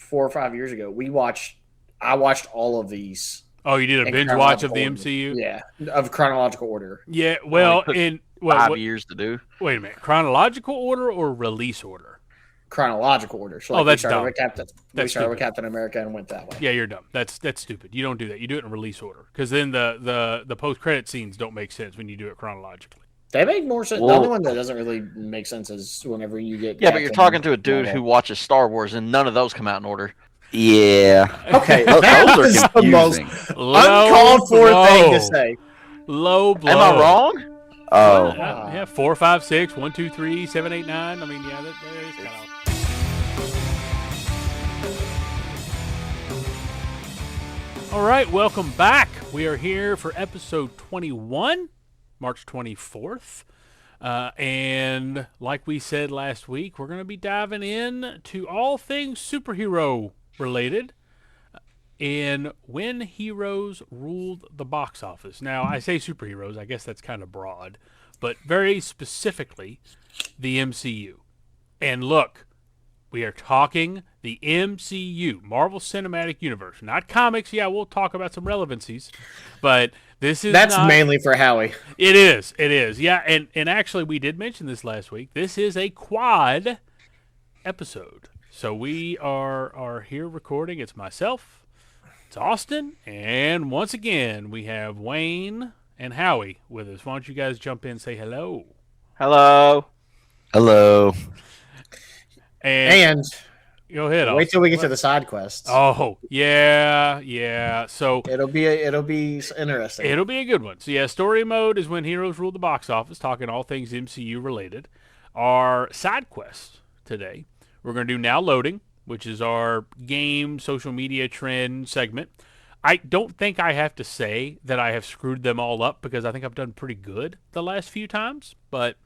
4 or 5 years ago. I watched all of these. Oh, you did a binge watch of the MCU? Yeah, of chronological order. Yeah, well, in 5 years to do. Wait a minute, chronological order or release order? Chronological order. So Oh, that's we started dumb. with Captain. That's we started with stupid. Captain America and went that way. Yeah, you're dumb. That's stupid. You don't do that. You do it in release order because then the post credit scenes don't make sense when you do it chronologically. They make more sense. Well, the only one that doesn't really make sense is whenever you get. Yeah, but you're Captain talking to a dude Marvel. who watches Star Wars, and none of those come out in order. Yeah. Okay, Those that are is the most confusing. uncalled for thing to say. Low blow. Am I wrong? Oh. Yeah, 4, 5, 6, 1, 2, 3, 7, 8, 9. I mean, yeah, that is kind of. All right, welcome back. We are here for episode 21, March 24th. And like we said last week, we're going to be diving in to all things superhero related and when heroes ruled the box office. Now, I say superheroes, I guess that's kind of broad, but very specifically, the MCU. And look, we are talking the MCU, Marvel Cinematic Universe, not comics. Yeah, we'll talk about some relevancies, but that's mainly for Howie. It is. Yeah, and actually, we did mention this last week. This is a quad episode, so we are here recording. It's myself, it's Austin, and once again we have Wayne and Howie with us. Why don't you guys jump in and say hello? Hello. Hello. And go ahead. Wait till we get to the side quests. Oh, yeah. So it'll be interesting. It'll be a good one. So yeah, story mode is when heroes rule the box office, talking all things MCU related. Our side quest today, we're going to do Now Loading, which is our game social media trend segment. I don't think I have to say that I have screwed them all up because I think I've done pretty good the last few times, but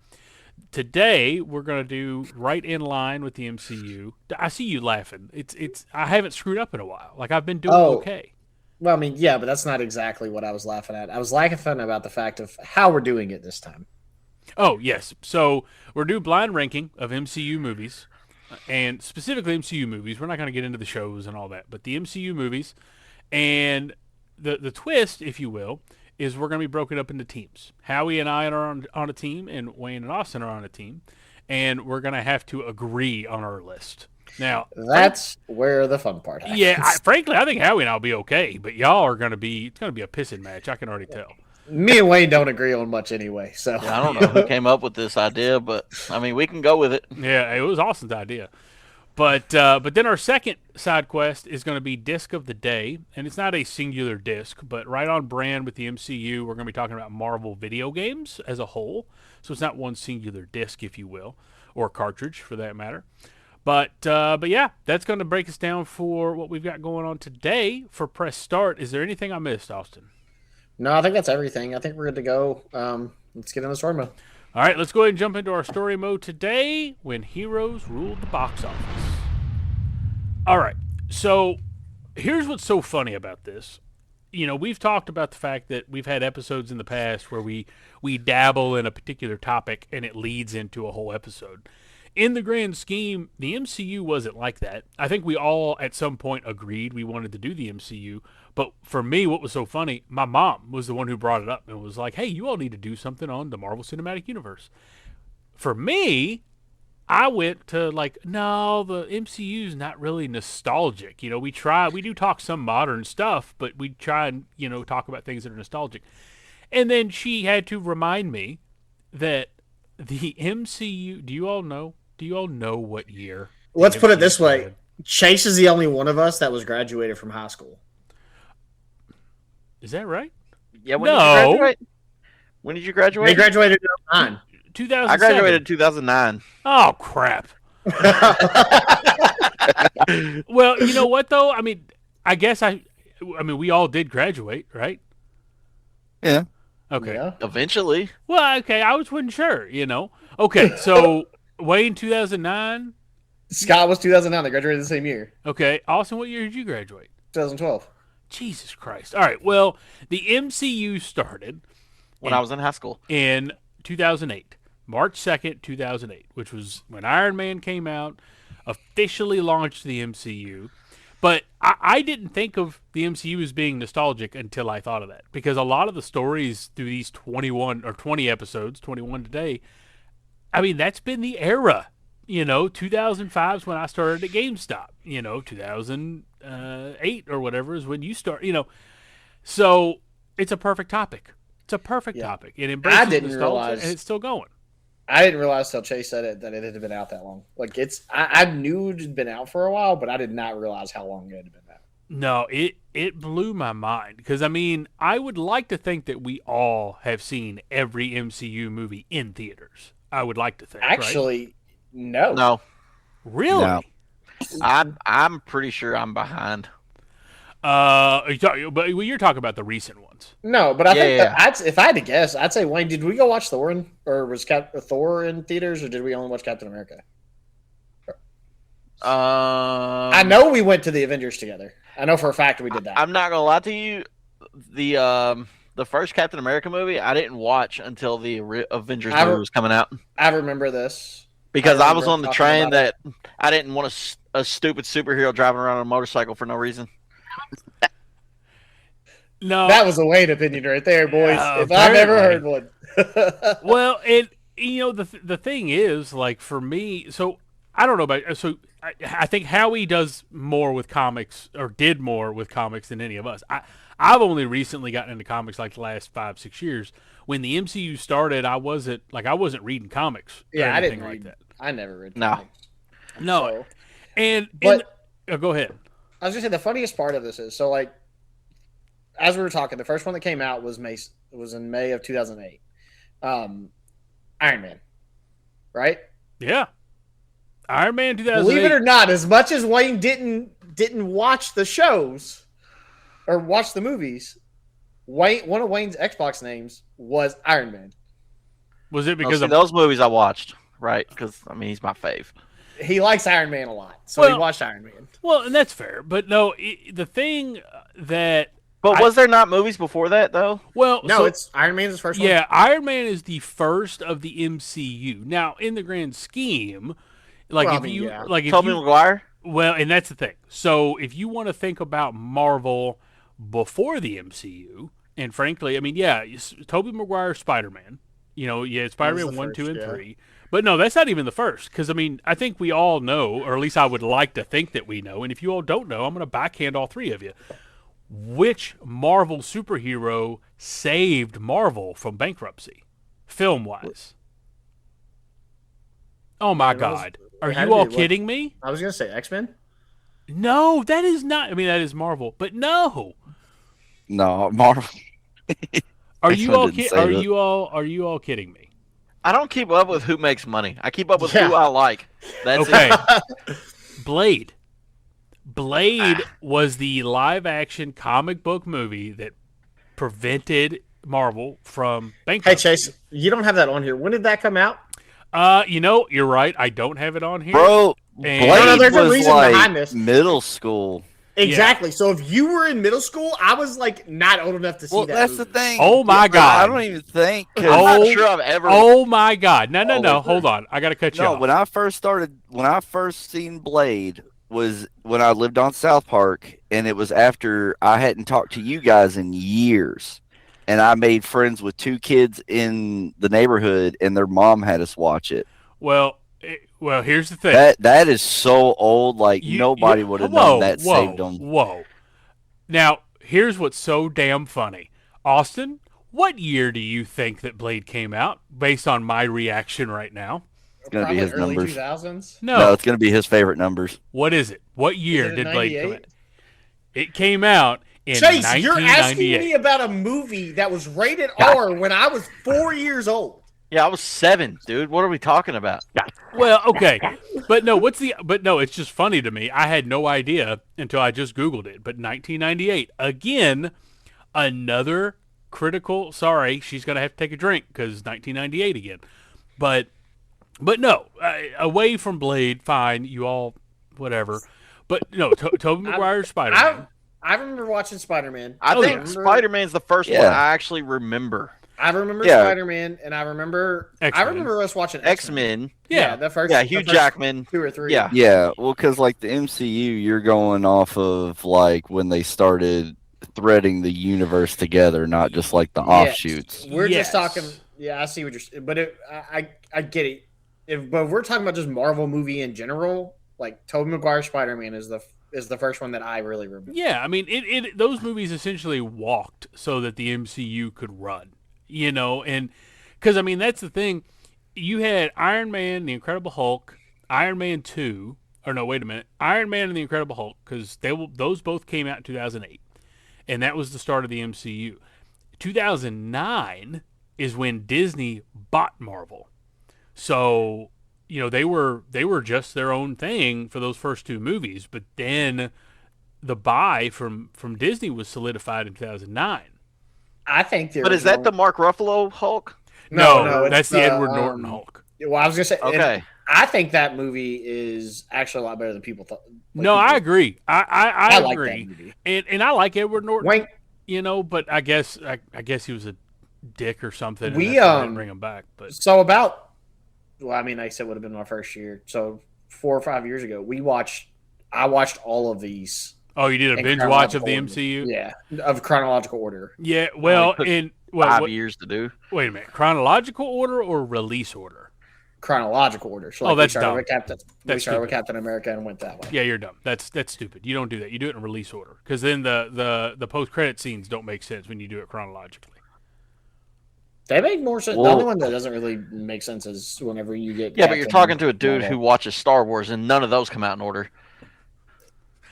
today we're going to do right in line with the MCU. I see you laughing. It's I haven't screwed up in a while. Like I've been doing okay. Well, I mean, yeah, but that's not exactly what I was laughing at. I was laughing about the fact of how we're doing it this time. Oh, yes. So we're doing blind ranking of MCU movies, and specifically MCU movies. We're not going to get into the shows and all that, but the MCU movies. And the twist, if you will, is we're going to be broken up into teams. Howie and I are on a team, and Wayne and Austin are on a team, and we're going to have to agree on our list. Now, that's where the fun part happens. Yeah, frankly, I think Howie and I'll be okay, but y'all are going to be, it's going to be a pissing match. I can already tell. Me and Wayne don't agree on much anyway, so. Yeah, I don't know who came up with this idea, but, I mean, we can go with it. Yeah, it was Austin's idea. But then our second side quest is going to be Disc of the Day, and it's not a singular disc, but right on brand with the MCU, we're going to be talking about Marvel video games as a whole. So it's not one singular disc, if you will, or cartridge for that matter. But yeah, that's going to break us down for what we've got going on today for Press Start. Is there anything I missed, Austin? No, I think that's everything. I think we're good to go. Let's get into story mode. All right, let's go ahead and jump into our story mode today when heroes ruled the box office. All right, so here's what's so funny about this. You know, we've talked about the fact that we've had episodes in the past where we dabble in a particular topic and it leads into a whole episode. In the grand scheme, the MCU wasn't like that. I think we all at some point agreed we wanted to do the MCU. But for me, what was so funny, my mom was the one who brought it up and was like, hey, you all need to do something on the Marvel Cinematic Universe. For me, I went to like, no, the MCU is not really nostalgic. You know, we do talk some modern stuff, but we try and, you know, talk about things that are nostalgic. And then she had to remind me that the MCU, do you all know what year? Let's put it this way. Chase is the only one of us that was graduated from high school. Is that right? Yeah, when did you graduate? When did you graduate? They graduated in 2009. 2007. I graduated in 2009. Oh, crap. Well, you know what, though? I mean, I guess we all did graduate, right? Yeah. Okay. Yeah. Eventually. Well, okay, I wasn't sure, you know. Okay, so Wayne, 2009. Scott was 2009. They graduated the same year. Okay, Austin, what year did you graduate? 2012. Jesus Christ. All right, well, the MCU started when I was in high school. In 2008. March 2nd, 2008, which was when Iron Man came out, officially launched the MCU. But I didn't think of the MCU as being nostalgic until I thought of that, because a lot of the stories through these 21 or 20 episodes, 21 today, I mean, that's been the era. 2005 is when I started at GameStop. 2008 or whatever is when you start. So it's a perfect topic. It's a perfect topic. It embraces nostalgia, and it's still going. I didn't realize till Chase said it that it had been out that long. Like I knew it had been out for a while, but I did not realize how long it had been out. No, it blew my mind, because I mean, I would like to think that we all have seen every MCU movie in theaters. I would like to think. Actually, right? no. No. Really? No. I'm pretty sure I'm behind. But you're talking about the recent ones. No, but I think that if I had to guess, I'd say, Wayne, did we go watch Thor was Thor in theaters, or did we only watch Captain America? I know we went to the Avengers together. I know for a fact we did that. I'm not gonna lie to you. The first Captain America movie I didn't watch until the Avengers movie was coming out. I remember this because I was on the train that I didn't want a stupid superhero driving around on a motorcycle for no reason. No, that was a Wayne opinion right there, boys. If I've ever heard one. Well, the thing is, like, for me, so I don't know about I think Howie does more with comics, or did more with comics, than any of us. I've only recently gotten into comics, like the last 5-6 years. When the MCU started, I wasn't reading comics. Yeah, or I didn't read. like that. I never read comics. No. Go ahead. I was gonna say the funniest part of this is, so like, as we were talking, the first one that came out was in May of 2008. Iron Man, right? Yeah. Iron Man 2008. Believe it or not, as much as Wayne didn't watch the shows or watch the movies, one of Wayne's Xbox names was Iron Man. Was it because of those movies I watched? Right, because I mean he's my fave. He likes Iron Man a lot, so he watched Iron Man. Well, and that's fair, but no, the thing that. But was there not movies before that though? Well, no, it's Iron Man's first one. Yeah, Iron Man is the first of the MCU. Now, in the grand scheme, like Tobey Maguire. Well, and that's the thing. So, if you want to think about Marvel before the MCU, and frankly, I mean, yeah, Tobey Maguire, Spider-Man. Spider-Man 1, 2, and 3. But no, that's not even the first. Because, I mean, I think we all know, or at least I would like to think that we know. And if you all don't know, I'm going to backhand all three of you. Which Marvel superhero saved Marvel from bankruptcy, film-wise? Oh, my God. Are you all kidding me? I was going to say X-Men. No, that is not. I mean, that is Marvel. But no. No, Marvel. Are you all kidding me? I don't keep up with who makes money. I keep up with who I like. That's it. Blade. Blade was the live-action comic book movie that prevented Marvel from bankruptcy. Hey, Chase, you don't have that on here. When did that come out? You're right. I don't have it on here. Bro, Blade there's a was reason behind this. Middle school. Exactly. Yeah. So if you were in middle school, I was like not old enough to see that. Well, that's movie. the thing. Oh my God! I don't even think. I'm not sure I've ever. Oh my God! No. Hold on. I gotta cut you off. When I first seen Blade was when I lived on South Park, and it was after I hadn't talked to you guys in years, and I made friends with 2 kids in the neighborhood, and their mom had us watch it. Well, here's the thing. That is so old. Like nobody would have known that saved them. Whoa. Now, here's what's so damn funny. Austin, what year do you think that Blade came out, based on my reaction right now? It's going to be his early numbers. 2000s? No, it's going to be his favorite numbers. What is it? What year did Blade come out? It came out in Chase, 1998. you're asking me about a movie that was rated R when I was 4 years old. Yeah, I was 7, dude. What are we talking about? Well, okay. But no, it's just funny to me. I had no idea until I just Googled it. But 1998, again, another critical, sorry, she's going to have to take a drink because 1998 again. But no, away from Blade, fine, you all, whatever. But no, Tobey Maguire's Spider-Man. I remember watching Spider-Man. I think Spider-Man's the first one I actually remember. I remember Yeah. Spider-Man, and I remember X-Men. us watching X-Men. Yeah. the first, Yeah, the Hugh first Jackman. 2 or 3. Yeah. Yeah, well, because like the MCU, you're going off of like when they started threading the universe together, not just like the Yes. offshoots. We're just Yes. talking. Yeah, I see what you're. But I get it. But if we're talking about just Marvel movie in general, like Tobey Maguire's Spider-Man is the first one that I really remember. Yeah, I mean, those movies essentially walked so that the MCU could run, and because I mean that's the thing. You had Iron Man, the Incredible Hulk, Iron Man 2, or no, wait a minute, Iron Man and the Incredible Hulk, because those both came out in 2008, and that was the start of the MCU. 2009 is when Disney bought Marvel, so they were just their own thing for those first two movies, but then the buy from Disney was solidified in 2009. I think the But is that original- the Mark Ruffalo Hulk? No, it's that's the Edward Norton um, Hulk. Well, I was gonna say. and Okay. I think that movie is actually a lot better than people thought. No, I agree. I like agree, that movie. and I like Edward Norton. Wayne, But I guess he was a dick or something. And We, that's why I didn't bring him back. But so about. Well, I mean, I said it would have been my first year. So 4 or 5 years ago, I watched all of these. oh, you did a in binge watch of the chronological MCU? order. Yeah, of chronological order. Yeah. Well, took in 5 years to do. wait a minute, chronological order or release order? Chronological order. So Oh, that's we started dumb. with Captain. We That's started with stupid. Captain America and went that way. Yeah, you're dumb. That's stupid. You don't do that. You do it in release order because then the post credit scenes don't make sense when you do it chronologically. They make more sense. The Well- only one that doesn't really make sense is whenever you get. Yeah, but you're Captain talking to a dude Marvel. who watches Star Wars, and none of those come out in order.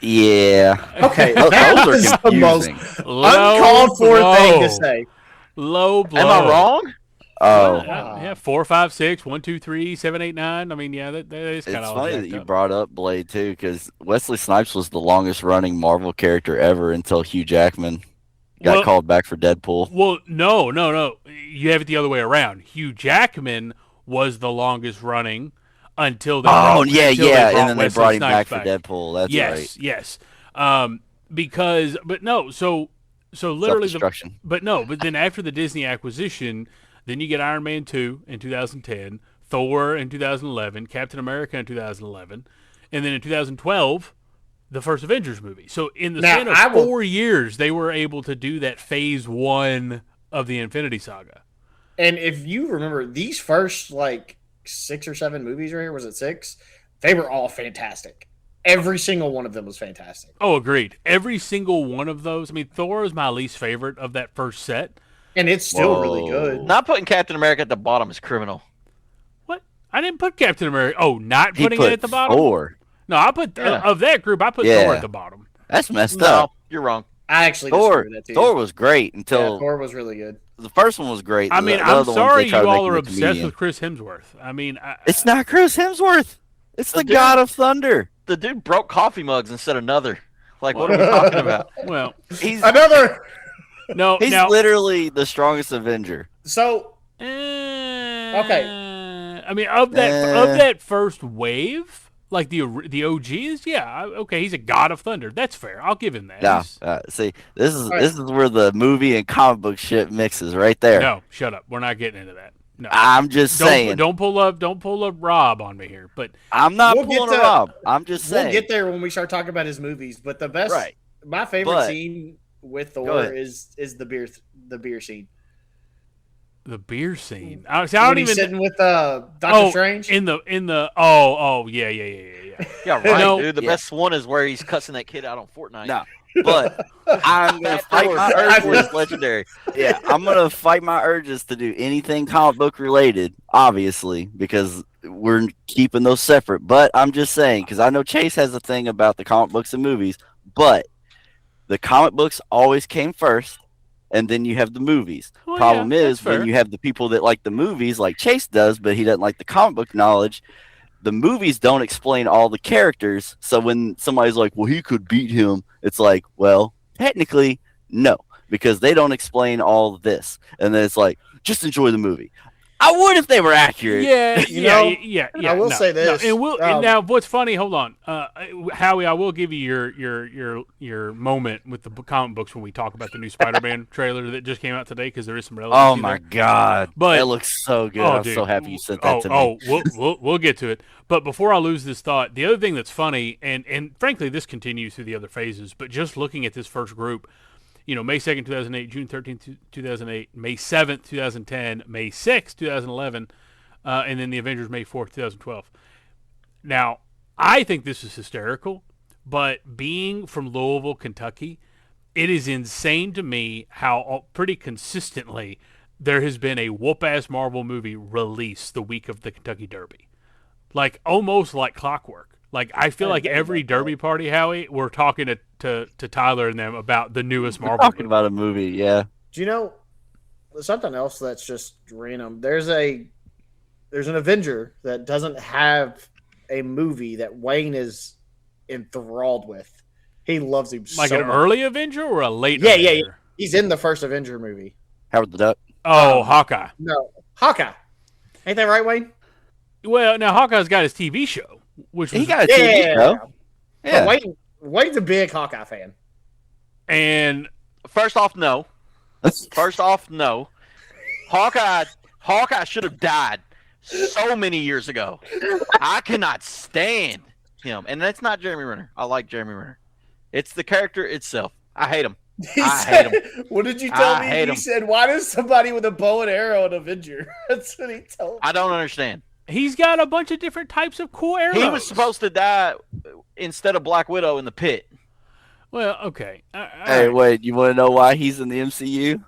Yeah. Okay, Those that are was the most confusing. uncalled for thing blow. to say. Low blow. Am I wrong? Oh, Yeah, 4, 5, 6, 1, 2, 3, 7, 8, 9. I mean, yeah, that is kind it's of funny that you brought up Blade too, because Wesley Snipes was the longest running Marvel character ever until Hugh Jackman got Well- called back for Deadpool. Well, no. You have it the other way around. Hugh Jackman was the longest running until they Oh, brought, yeah, until yeah, they brought and then they Wesley brought him Snipes back for Deadpool. That's yes, right. yes. Because, but no, so literally, Self-destruction. but then after the Disney acquisition, then you get Iron Man 2 in 2010, Thor in 2011, Captain America in 2011, and then in 2012, the first Avengers movie. So in the Now, span of I will- 4 years, they were able to do that phase 1 of the Infinity Saga. And if you remember, these first like 6 or 7 movies right here, was it 6? They were all fantastic. Every single one of them was fantastic. Oh, agreed. Every single one of those. I mean, Thor is my least favorite of that first set. And it's still really Whoa. good. Not putting Captain America at the bottom is criminal. What? I didn't put Captain America. Oh, not He putting put it at the bottom? Thor. No, I put Yeah. of that group. I put Yeah. Thor at the bottom. That's messed No, up. you're wrong. I actually Thor, disagree with that too. Thor was great Yeah, until Thor was really good. the first one was great. I mean, The I'm other ones, sorry they you tried to make all him are a obsessed comedian. with Chris Hemsworth. I mean, It's not Chris Hemsworth. It's the dude- God of Thunder. The dude broke coffee mugs instead of another. Like, what are we talking about? well, He's Another. no, he's now, literally the strongest Avenger. So okay. I mean, of Eh. that first wave, like the OGs, yeah, okay, he's a god of thunder. That's fair. I'll give him that. No, He's- see, this is Right. this is where the movie and comic book shit mixes right there. No, shut up. We're not getting into that. No. I'm just saying. Don't pull up Rob on me here. But I'm not We'll get pulling a to- Rob. I'm just saying. we'll get there when we start talking about his movies. But the best, Right. my favorite But- scene with Go Thor ahead. is the beer scene. the beer scene. I don't When he's even. sitting with Doctor Oh, Strange. in the yeah. Yeah, right, No. dude. The Yeah. best one is where he's cussing that kid out on Fortnite. No, but I'm gonna That fight Thor- my that Thor urges. is legendary. Yeah, I'm gonna fight my urges to do anything comic book related, obviously, because we're keeping those separate. But I'm just saying, because I know Chase has a thing about the comic books and movies, but the comic books always came first, and then you have the movies. Well, Problem yeah, is that's fair. when you have the people that like the movies, like Chase does, but he doesn't like the comic book knowledge. The movies don't explain all the characters, so when somebody's like, "Well, he could beat him," it's like, "Well, technically, no, because they don't explain all of this." And then it's like, just enjoy the movie. I would if they were accurate. Yeah, You know, yeah. I will no, say this, no, and now what's funny? Hold on, Howie. I will give you your moment with the comic books when we talk about the new Spider-Man trailer that just came out today, because there is some relevancy. Oh my god, But that looks so good. I'm dude, so happy you sent that to me. We'll get to it. But before I lose this thought, the other thing that's funny, and frankly, this continues through the other phases. But just looking at this first group. May 2nd, 2008, June 13th, 2008, May 7th, 2010, May 6th, 2011, and then the Avengers May 4th, 2012. Now, I think this is hysterical, but being from Louisville, Kentucky, it is insane to me how pretty consistently there has been a whoop-ass Marvel movie released the week of the Kentucky Derby. Like, almost like clockwork. Like, I feel like every Derby party, Howie, we're talking to Tyler and them about the newest Marvel Talking movie. about a movie, yeah. Do you know something else that's just random? There's an Avenger that doesn't have a movie that Wayne is enthralled with. He loves him like so an much. early Avenger or a late Yeah, Avenger? yeah. He's in the first Avenger movie. Howard the Duck. Oh, Hawkeye. No, Hawkeye. Ain't that right, Wayne? Well, now Hawkeye's got his TV show, which was, He got a TV show. Yeah. But Wayne's a big Hawkeye fan. and First off, no. Hawkeye should have died so many years ago. I cannot stand him, and that's not Jeremy Renner. I like Jeremy Renner. It's the character itself. I hate him. Hate him. What did you tell I me? hate He him. said, "Why does somebody with a bow and arrow an Avenger?" That's what he told me. I don't understand. he's got a bunch of different types of cool arrows. He was supposed to die instead of Black Widow in the pit. Well, okay. Hey, wait, you want to know why he's in the MCU?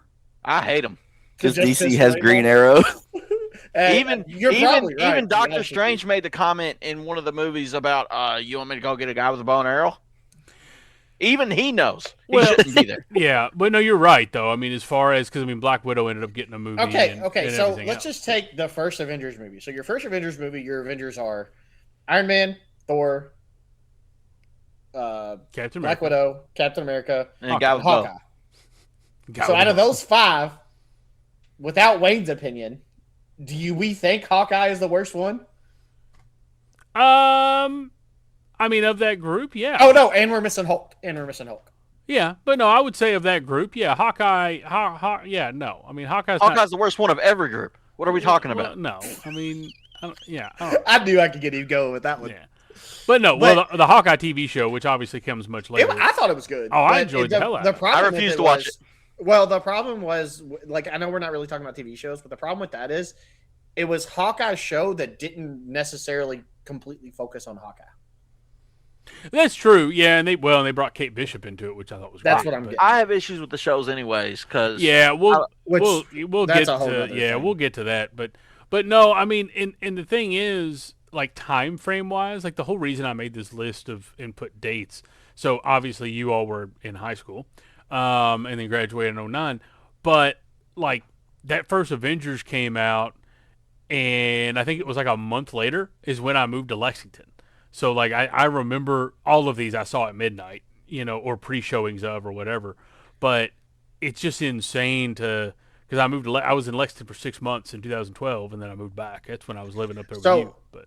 I hate him. Because Just DC his has label? Green Arrow. You're probably right. Even Doctor Yeah, Strange made the comment in one of the movies about, you want me to go get a guy with a bow and arrow? Even he knows he Well- shouldn't be there. Yeah, but no, you're right though. I mean, as far as because Black Widow ended up getting a movie. Okay, and so everything let's else. just take the first Avengers movie. So your first Avengers movie, your Avengers are Iron Man, Thor, Captain Black America. Widow, Captain America, And a guy with a bow. Hawkeye. Got So it. out of those five, without Wayne's opinion, we think Hawkeye is the worst one? I mean, of that group, yeah. Oh no, and we're missing Hulk. Yeah, but no, I would say of that group, yeah, Hawkeye, yeah, no. I mean, Hawkeye's the worst one of every group. What are we talking about? No, I mean, I don't know. I knew I could get him going with that one. Yeah. But no, well, the Hawkeye TV show, which obviously comes much later. I thought it was good. Oh, I but enjoyed the hell out the of it. problem I with refuse to watch was- Well, the problem was, like, I know we're not really talking about TV shows, but the problem with that is it was Hawkeye's show that didn't necessarily completely focus on Hawkeye. That's true, yeah, and they brought Kate Bishop into it, which I thought was That's great. what I'm but- getting. I have issues with the shows anyways, because Yeah, we'll Which- we'll that's get a whole to nother thing. we'll get to that, but no, I mean, and the thing is, like time frame wise, like the whole reason I made this list of input dates. So obviously you all were in high school, and then graduated in 09, but like that first Avengers came out, and I think it was like a month later is when I moved to Lexington. So like I remember all of these I saw at midnight, or pre-showings of or whatever, but it's just insane to. Because I was in Lexington for 6 months in 2012, and then I moved back. That's when I was living up there with you. But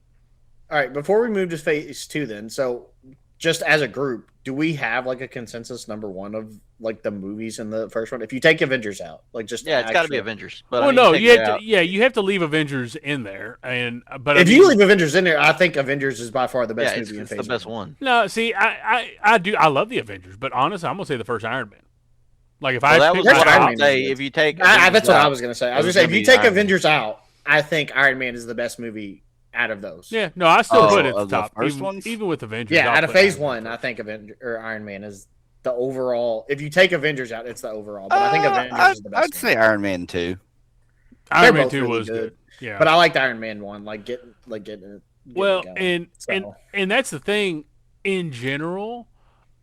All right, before we move to phase 2 then, so just as a group, do we have like a consensus number one of like the movies in the first one? If you take Avengers out, like just yeah, it's got to be actual- Avengers. But well, I mean, no, take you it have out. to. Yeah, you have to leave Avengers in there, but If you leave Avengers in there, I think Avengers is by far the best Yeah, it's, movie in it's phase the best one. no, see, I do. I love the Avengers, but honestly, I'm gonna say the first Iron Man. Like if Well, I that pick was First what one I Iron would Man say. is good. If you take, That's Avengers what I out, was gonna say. I it was was gonna say gonna if you be take Iron Man. Avengers out, I think Iron Man is the best movie out of those. yeah, no, I still Oh, put it at the of the top. first even, ones? even with Avengers. Yeah, I'll out of put phase Iron Man one, I first. think Iron Man is the overall. If you take Avengers out, it's the overall. But I think Avengers is the best. I'd say Iron Man 2. They're Iron Man both 2 really was good. good. Yeah, But I liked Iron Man 1, like getting it. well, going. and that's the thing. In general,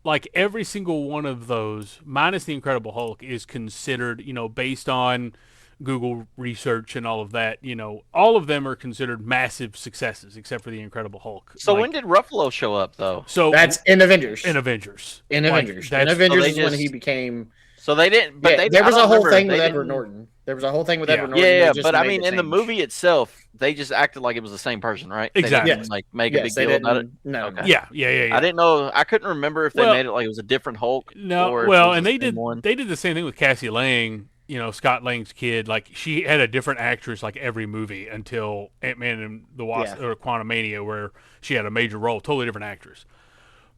like every single one of those, minus the Incredible Hulk, is considered, based on Google research and all of that. All of them are considered massive successes, except for the Incredible Hulk. So Like, when did Ruffalo show up, though? so That's in Avengers. in Avengers. In Like, Avengers. In that's- Avengers they is when just- he became. So they didn't. But Yeah, they, there I was don't a whole remember, thing they with didn't- Edward Norton. There was a whole thing with Yeah. Edward Yeah, Norton. They yeah, just but I made mean, the in the change. movie itself, they just acted like it was the same person, right? Exactly. They didn't like make a big they deal about it. didn't. No, Okay. no. Yeah. I didn't know. I couldn't remember if they Well, made it like it was a different Hulk No, or if it well, was and the they same did one. they did the same thing with Cassie Lang. Scott Lang's kid. Like she had a different actress like every movie until Ant-Man and the Wasp or Quantumania, where she had a major role, totally different actress.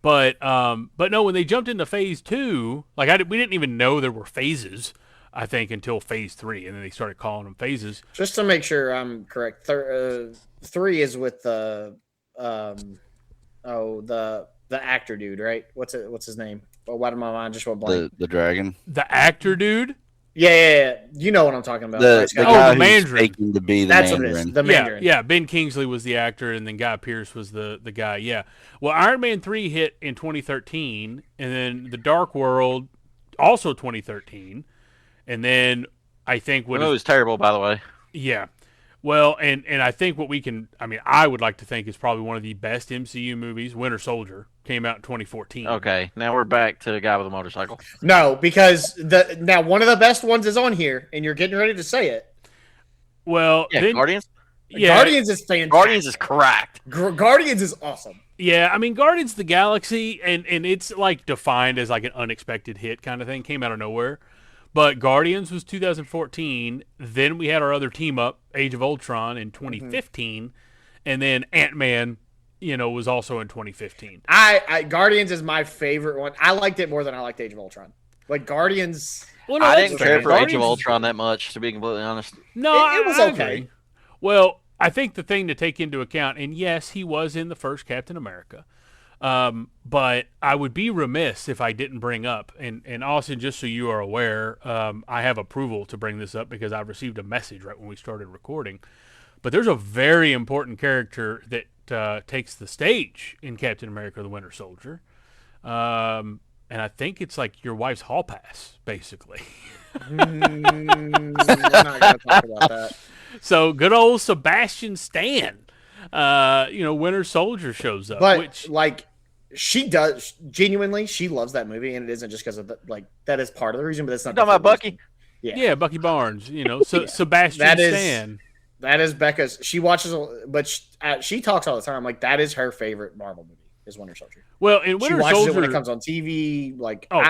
But no, when they jumped into Phase 2, like we didn't even know there were phases. I think until Phase 3, and then they started calling them phases. Just to make sure I'm correct, 3 is with the the actor dude, right? What's his name? Oh, why did my mind just went blank? The dragon. The actor dude. Yeah. You know what I'm talking about. The right, Scott? guy the who's Mandarin. faking to be the That's what it Mandarin. is. The Mandarin. Yeah. Ben Kingsley was the actor, and then Guy Pearce was the guy. Yeah. Well, Iron Man 3 hit in 2013, and then The Dark World also 2013, and then I think The movie was terrible, by the way. yeah. Well, and I think I would like to think is probably one of the best MCU movies. Winter Soldier came out in 2014. Okay, now we're back to the guy with the motorcycle. No, because now one of the best ones is on here, and you're getting ready to say it. Well, Yeah, then, Guardians. yeah, Guardians is fantastic. Guardians is cracked. Guardians is awesome. Yeah, I mean, Guardians of the Galaxy, and it's like defined as like an unexpected hit kind of thing, came out of nowhere. But Guardians was 2014. Then we had our other team up, Age of Ultron, in 2015, and then Ant-Man, was also in 2015. Guardians is my favorite one. I liked it more than I liked Age of Ultron. Like Guardians, Well, no, I that's didn't fair. care for Age Guardians of is- Ultron that much, to be completely honest. No, It was I okay. agree. Well, I think the thing to take into account, and yes, he was in the first Captain America, but I would be remiss if I didn't bring up, and Austin, just so you are aware, I have approval to bring this up because I received a message right when we started recording. But there's a very important character that takes the stage in Captain America: The Winter Soldier, and I think it's like your wife's hall pass, basically. I'm not gonna talk about that. So good old Sebastian Stan, Winter Soldier shows up. But which like, she does genuinely. She loves that movie, and it isn't just because of that is part of the reason. But it's not. You talking about the full Bucky? reason. yeah, Bucky Barnes. So Sebastian That is- Stan. That is Becca's. She watches, but she talks all the time. Like that is her favorite Marvel movie. Is Winter Soldier. Well, in She Winter watches Soldier, it when it comes on TV. Like, Oh,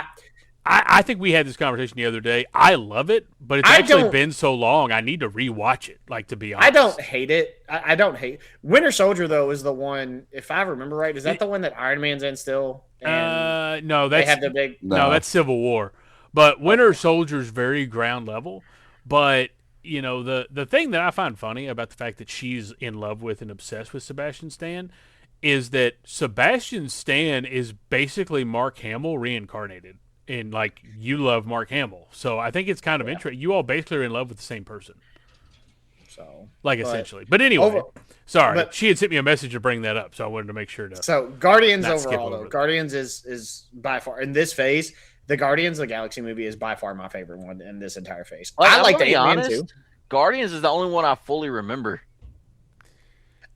I think we had this conversation the other day. I love it, but it's actually don't- been so long. I need to rewatch it. Like, to be honest, I don't hate it. I don't hate Winter Soldier though. Is the one, if I remember right, is that the one that Iron Man's in still? And No, they that's have the big. no, that's Civil War. But Winter Soldier's very ground level. But the thing that I find funny about the fact that she's in love with and obsessed with Sebastian Stan is that Sebastian Stan is basically Mark Hamill reincarnated. And like you love Mark Hamill, so I think it's kind of interesting. You all basically are in love with the same person, So essentially. But anyway, sorry, but- she had sent me a message to bring that up, so I wanted to make sure to. So Guardians Not skip overall, over though, it. Guardians is by far in this phase. The Guardians of the Galaxy movie is by far my favorite one in this entire phase. I I'm like gonna be Ant-Man honest, too. Guardians is the only one I fully remember.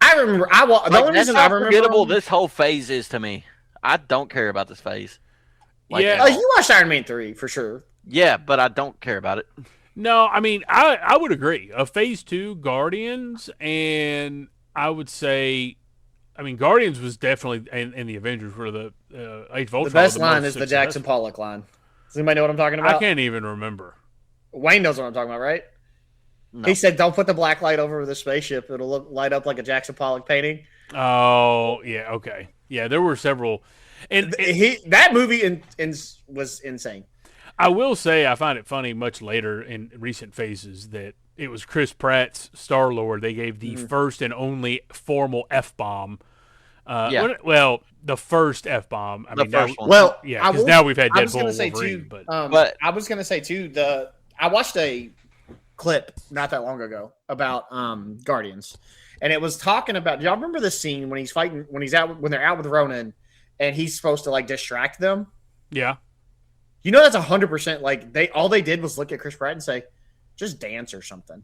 I remember. The Like, only that's reason how I remember forgettable them- this whole phase is to me. I don't care about this phase. Yeah. at all. you watched Iron Man 3 for sure. Yeah, but I don't care about it. No, I mean I would agree. A Phase 2 Guardians, and I would say, I mean Guardians was definitely and the Avengers were the Age of Ultron. The best were line most is the Jackson successful. Pollock line. Does anybody know what I'm talking about? I can't even remember. Wayne knows what I'm talking about, right? No. He said, "Don't put the black light over the spaceship; it'll light up like a Jackson Pollock painting." Oh yeah, okay, yeah. There were several, and That movie was insane. I will say I find it funny much later in recent phases that it was Chris Pratt's Star-Lord. They gave the first and only formal F-bomb. Yeah. Well, the first F-bomb. I The mean, now, first one. Well, yeah, I because will- now we've had I was Deadpool gonna and say Wolverine, too. but But- I was gonna say too. I watched a clip not that long ago about Guardians, and it was talking about. Do y'all remember the scene when he's fighting when they're out with Ronan, and he's supposed to like distract them? yeah, You know that's 100% like all they did was look at Chris Pratt and say, "Just dance or something."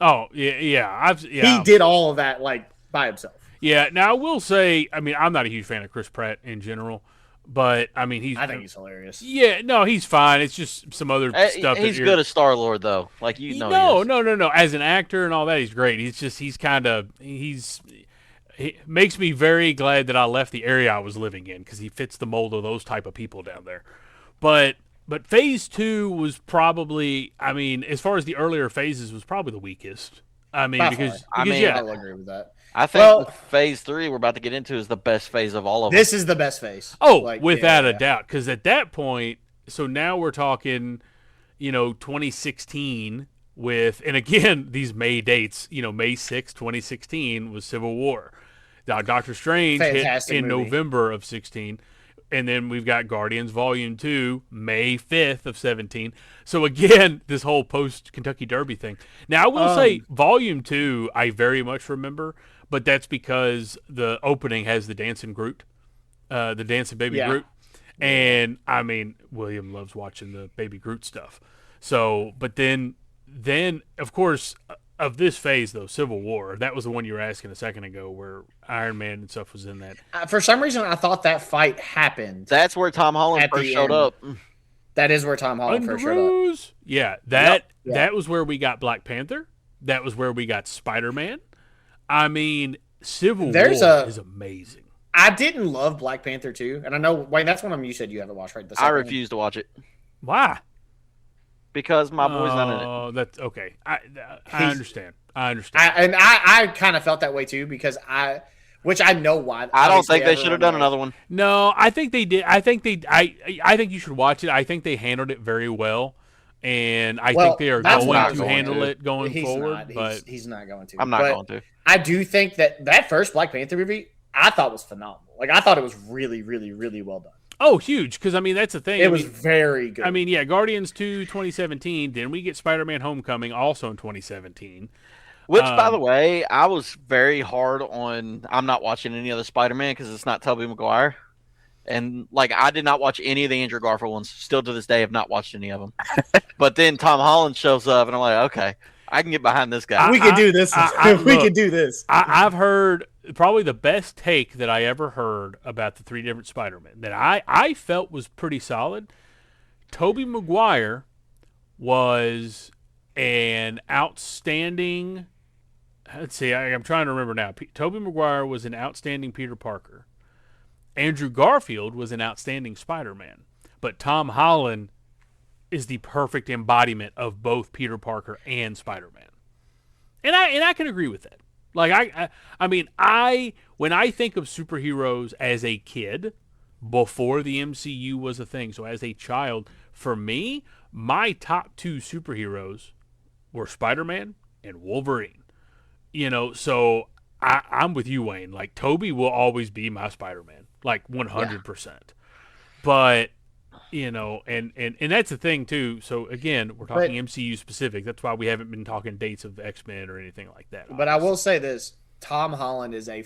oh yeah. He did all of that like by himself. Yeah. Now I will say, I mean, I'm not a huge fan of Chris Pratt in general, But I mean, he's I think he's hilarious. yeah, no, he's fine. It's just some other stuff that He's good as Star Lord, though. Like you know, No, he is. no. As an actor and all that, he's great. He's kind of he makes me very glad that I left the area I was living in because he fits the mold of those type of people down there. But phase 2 was probably, I mean, as far as the earlier phases, was probably the weakest. I mean, By because, far. because mean, yeah, I'll agree with that. I think Well- the phase 3 we're about to get into is the best phase of all of them. This is the best phase. oh, Like, without yeah, a doubt, because at that point, so now we're talking, 2016 with, and again, these May dates, May 6, 2016 was Civil War. Now, Doctor Strange Fantastic hit in movie. November of 16. And then we've got Guardians Volume 2, May 5th of 17. So again, this whole post-Kentucky Derby thing. Now, I will say Volume 2 I very much remember, but that's because the opening has the dancing Groot, the dancing baby Yeah. Groot. And, I mean, William loves watching the baby Groot stuff. So, but then of course, of this phase, though, Civil War, that was the one you were asking a second ago where Iron Man and stuff was in that. For some reason, I thought that fight happened. That's where Tom Holland At the first showed end. up. That is where Tom Holland first showed up. Underoos. Yeah, that Yep. that was where we got Black Panther. That was where we got Spider-Man. I mean, Civil There's War a- is amazing. I didn't love Black Panther 2, and I know, Wayne, that's one of them you said you haven't watched, right? The I second one? refuse to watch it Why? because my boy's not in it. Oh, that's okay. I He's- understand. I understand. I kind of felt that way too because which I know why. I don't Obviously, think they should have done everyone another one. No, I think they did. I think you should watch it. I think they handled it very well, and I Well, think they are that's going not to going handle to. it going He's forward. not. But He's not going to. I'm not But going to. I do think that first Black Panther movie I thought was phenomenal. Like I thought it was really, really, really well done. oh, huge! Because I mean, that's the thing. It was very good. I mean, yeah, Guardians 2, 2017. Then we get Spider-Man Homecoming also in 2017. Which, by the way, I was very hard on. I'm not watching any other Spider-Man because it's not Tobey Maguire, and like I did not watch any of the Andrew Garfield ones. Still to this day, have not watched any of them. But then Tom Holland shows up, and I'm like, okay, I can get behind this guy. we could do this. We look, could do this. I've heard probably the best take that I ever heard about the three different Spider-Men that I felt was pretty solid. Tobey Maguire was an outstanding. Let's see, I'm trying to remember now. Tobey Maguire was an outstanding Peter Parker. Andrew Garfield was an outstanding Spider-Man. But Tom Holland is the perfect embodiment of both Peter Parker and Spider-Man. And I can agree with that. Like I mean, when I think of superheroes as a kid, before the MCU was a thing, so as a child, for me, my top two superheroes were Spider-Man and Wolverine. So I'm with you, Wayne. Like Toby will always be my Spider-Man, like 100%. But and that's the thing too. So again, we're talking MCU specific. That's why we haven't been talking dates of X-Men or anything like that. But I will say this: Tom Holland is a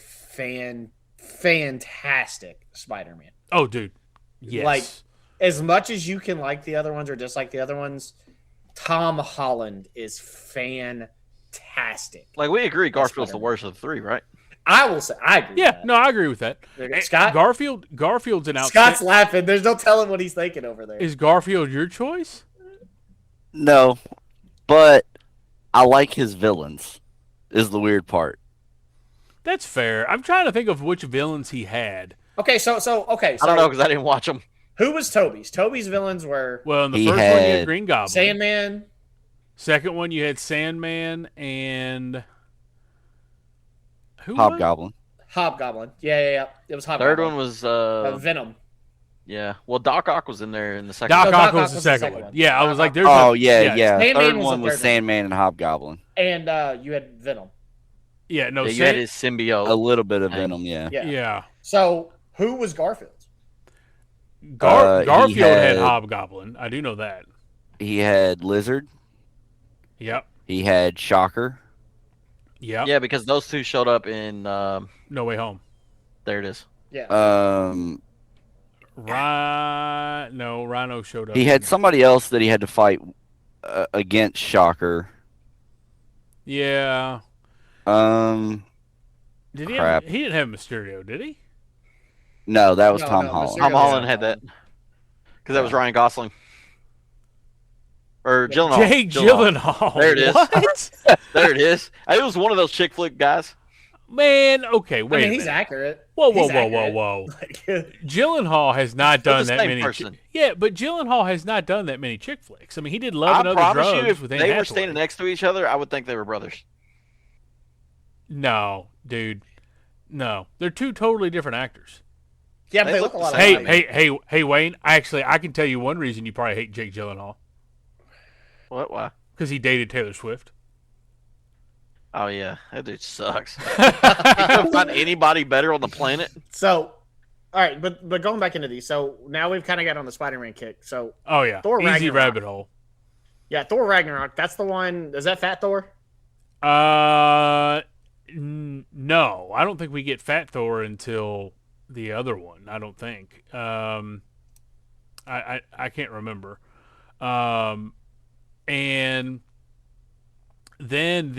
fantastic Spider-Man. Oh, dude, yes. Like as much as you can like the other ones or dislike the other ones, Tom Holland is fantastic. Like we agree, Garfield's the worst of the three, right? I will say I agree. Yeah, with that. no, I agree with that. Scott? Garfield's an Scott's laughing. There's no telling what he's thinking over there. Is Garfield your choice? No, but I like his villains. Is the weird part. That's fair. I'm trying to think of which villains he had. Okay, so I don't know because I didn't watch them. who was Toby's? Toby's villains were Well, in the He first one you had had Green Goblin. Sandman. Second one you had Sandman and who was it? Hobgoblin. Hobgoblin. Yeah. It was Hobgoblin. Third one was Venom. yeah. Well, Doc Ock was in there in the second. Doc one. Ock was the second one. Yeah, I was like, there's Oh a, yeah. Sandman Third was one the was third one. Sandman and Hobgoblin. And you had Venom. Yeah, no, Yeah, you had his symbiote. A little bit of Dang. Venom, yeah. Yeah. So who was Garfield? He Garfield had had- Hobgoblin. I do know that. He had Lizard. Yep. He had Shocker. Yep. Yeah, because those two showed up in. No Way Home. There it is. Yeah. Rhino showed up. He had somebody else that he had to fight against Shocker. Yeah. Um, Did he? Crap. He didn't have Mysterio, did he? No, that was No, Tom no, Holland. Tom Mysterio was Holland Tom had that Holland. because that was Yeah. Ryan Gosling or Yeah. Gyllenhaal. Jake Gyllenhaal. Gyllenhaal. There it is. What? There it is. It was one of those chick flick guys. Man, okay, I wait mean, a he's minute. accurate. Whoa, whoa, He's whoa, whoa, accurate. whoa. Like, Gyllenhaal has not They're done the that same many. person. Yeah, but Gyllenhaal has not done that many chick flicks. I mean, he did Love I and Other promise you, Drugs if with Anne they were Hathaway. standing next to each other, I would think they were brothers. No, dude, no. They're two totally different actors. yeah, but They they look look a the lot same. alike. Hey, Wayne. Actually, I can tell you one reason you probably hate Jake Gyllenhaal What? Why? because he dated Taylor Swift. Oh yeah, that dude sucks. You couldn't find anybody better on the planet. So, all right, but going back into these, so now we've kind of got on the Spider-Man kick. So Oh yeah, Thor easy Ragnarok. rabbit hole. yeah, Thor Ragnarok. That's the one. Is that Fat Thor? No, I don't think we get Fat Thor until the other one. I don't think. I can't remember. And then